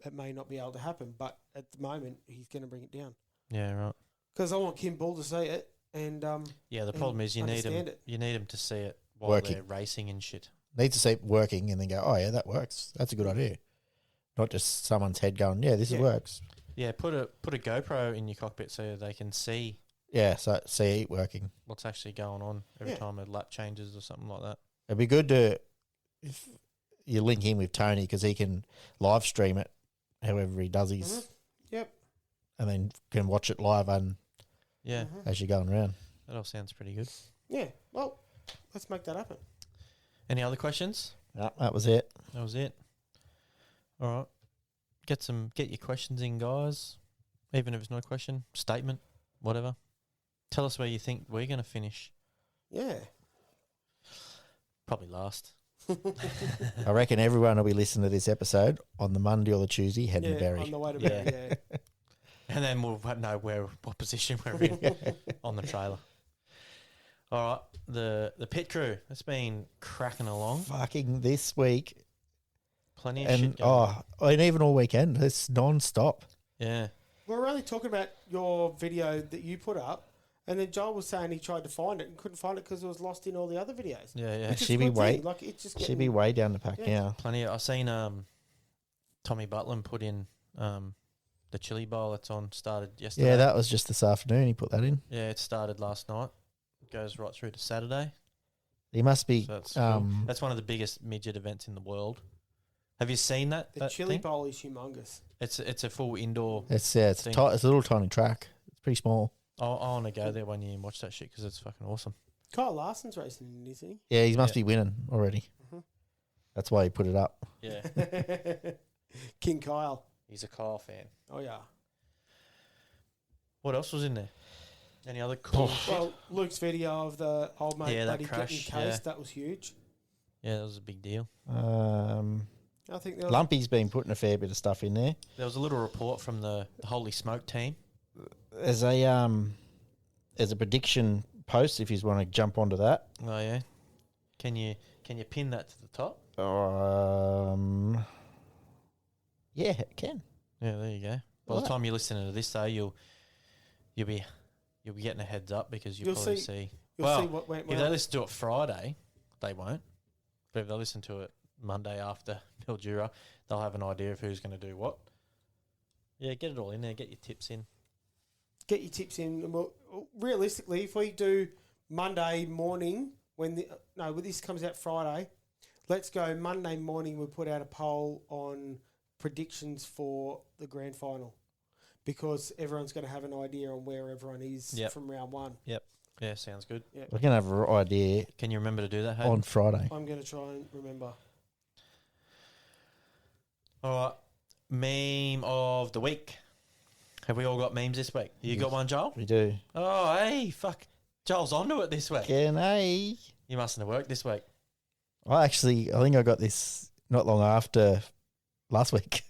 It may not be able to happen, but at the moment he's going to bring it down Yeah, right. because I want Kim Bull to see it. And Yeah, the and problem is you need understand them. it. You need them to see it while Working. they're racing and shit. Needs to see it working and then go, oh yeah, that works. That's a good idea. Not just someone's head going, yeah, this Yeah. works. Yeah, put a GoPro in your cockpit so they can see Yeah, so see it working. what's actually going on every Yeah. time a lap changes or something like that. It'd be good to if you link in with Tony because he can live stream it, however he does his, Yep. and then can watch it live and Yeah, as you're going around. that all sounds pretty good. Yeah. Well, let's make that happen. Any other questions? No, that was it. That was it. All right. Get your questions in, guys. Even if it's not a question, statement, whatever. Tell us where you think we're going to finish. Yeah. Probably last. I reckon everyone will be listening to this episode on the Monday or the Tuesday heading to Yeah. Berry. On the way to Yeah. Berry. Yeah. And then we'll know what position we're in on the trailer. All right. The pit crew. It's been cracking along. Fucking this week Plenty of and shit going on. and even all weekend. It's non-stop. Yeah. We were only talking about your video that you put up, and then Joel was saying he tried to find it and couldn't find it because it was lost in all the other videos. Yeah, yeah. Which is She'd be a good way- thing. Like it's just Should be way down the pack Yeah. now. Plenty. I've seen Tommy Butland put in the chili bowl that's on. Started yesterday. Yeah, that was just this afternoon. He put that in. Yeah, it started last night. Goes right through to Saturday. He must be. So that's cool. That's one of the biggest midget events in the world. Have you seen that? The that chili thing? bowl is humongous. It's a full indoor. It's it's thing. it's a little tiny track. It's pretty small. I want to go there one year and watch that shit because it's fucking awesome. Kyle Larson's racing, isn't he? Yeah, he must be winning already. Mm-hmm. That's why he put it up. Yeah, King Kyle. he's a Kyle fan. Oh, yeah. What else was in there? Any other cool shit? Well, Luke's video of the old mate Yeah, that buddy crash, getting cased, yeah. that was huge. Yeah, that was a big deal. I think there was Lumpy's been putting a fair bit of stuff in there. There was a little report from the Holy Smoke team. There's a prediction post if you want to jump onto that. Oh yeah, can you pin that to the top? Yeah, it can. Yeah, there you go. By the time you're listening to this, though, you'll be getting a heads up because you'll probably see. You'll see what went If they well. listen to it Friday, they won't. But if they listen to it Monday after Mildura, they'll have an idea of who's going to do what. Yeah, get it all in there. Get your tips in. Get your tips in. And realistically, if we do Monday morning, when this comes out Friday, let's go Monday morning. We'll put out a poll on predictions for the grand final because everyone's going to have an idea on where everyone is from round one. Yep. Yeah, sounds good. We're going to have an idea Can you remember to do that, Hayden? on Friday. I'm going to try and remember. All right. Meme of the week. Have we all got memes this week? You got one, Joel? We do. Oh, hey, fuck. Joel's onto it this week. Can You mustn't have worked this week. I think I got this not long after last week.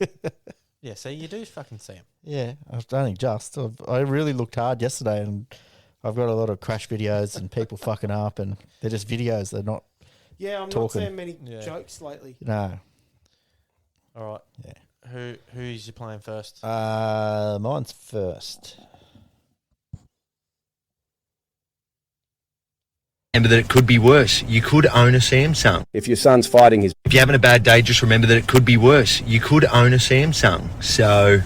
Yeah, see, you do fucking see him. Yeah, I've only just. I really looked hard yesterday, and I've got a lot of crash videos and people fucking up, and they're just videos. They're not. Yeah, I'm Talking. not seeing many jokes lately. No. All right. Yeah. Who's you playing first? Mine's first. Remember that it could be worse. You could own a Samsung. If your son's fighting his... If you're having a bad day, just remember that it could be worse. You could own a Samsung. So,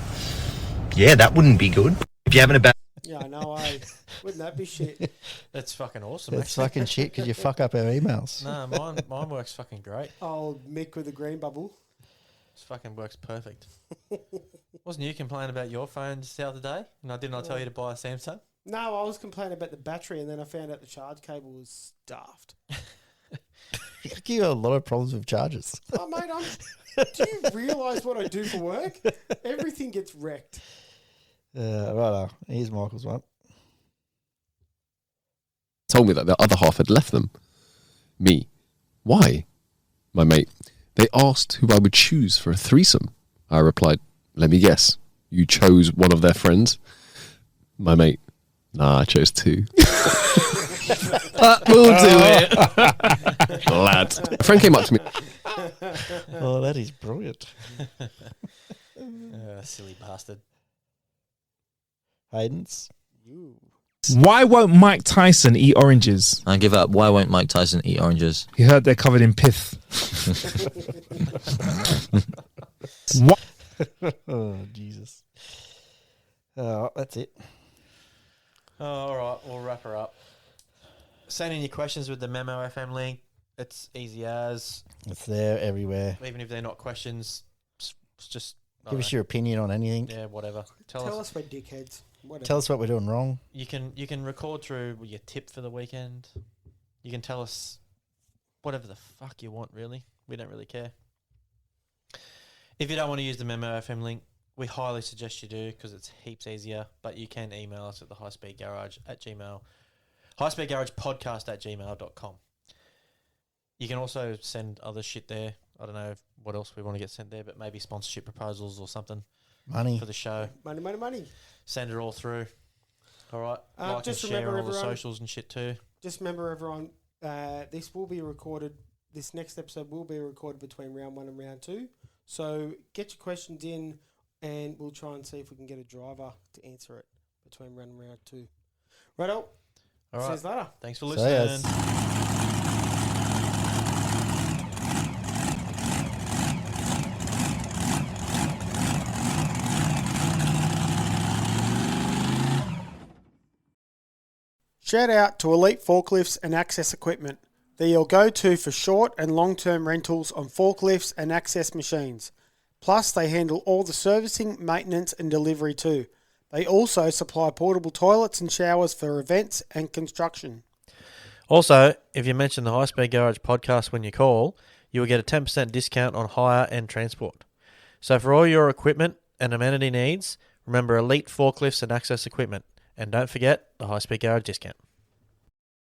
yeah, that wouldn't be good. If you're having a bad... Yeah, I know. Wouldn't that be shit? That's fucking awesome. It's fucking shit because you fuck up our emails. No, mine works fucking great. Old Mick with the green bubble. This fucking works perfect. Wasn't you complaining about your phone just the other day? And I did not tell you to buy a Samsung? No, I was complaining about the battery, and then I found out the charge cable was daft. You got a lot of problems with chargers. Oh, mate, do you realise what I do for work? Everything gets wrecked. Right, here's Michael's one. Told me that the other half had left them. Me. Why? My mate. They asked who I would choose for a threesome. I replied, let me guess. You chose one of their friends? My mate. Nah, I chose two. We'll do it. Lad. A friend came up to me. Oh, that is brilliant. Silly bastard. Hayden's. Why won't Mike Tyson eat oranges? I give up. Why won't Mike Tyson eat oranges? He heard they're covered in pith. What? Oh, Jesus. Oh, that's it. Oh, all right, we'll wrap her up. Send in your questions with the Memo FM link. It's easy as. It's there everywhere. Even if they're not questions, just Give us your opinion on anything. Yeah, whatever. Tell us we're dickheads. Whatever. Tell us what we're doing wrong. You can record through your tip for the weekend. You can tell us whatever the fuck you want, really. We don't really care. If you don't want to use the Memo FM link, we highly suggest you do because it's heaps easier. But you can email us at the highspeedgaragepodcast@gmail.com. You can also send other shit there. I don't know what else we want to get sent there, but maybe sponsorship proposals or something. Money. For the show. Money. Send it all through. All right. Like just and share remember on all the everyone- socials and shit too. Just remember, everyone, this will be recorded. This next episode will be recorded between round 1 and round 2. So get your questions in, and we'll try and see if we can get a driver to answer it between round 1 and round 2. Right, all right. See you later. Thanks for See listening. yas. Shout out to Elite Forklifts and Access Equipment. They're your go-to for short and long-term rentals on forklifts and access machines. Plus, they handle all the servicing, maintenance and delivery too. They also supply portable toilets and showers for events and construction. Also, if you mention the High Speed Garage podcast when you call, you will get a 10% discount on hire and transport. So for all your equipment and amenity needs, remember Elite forklifts and access equipment. And don't forget the High Speed Garage discount.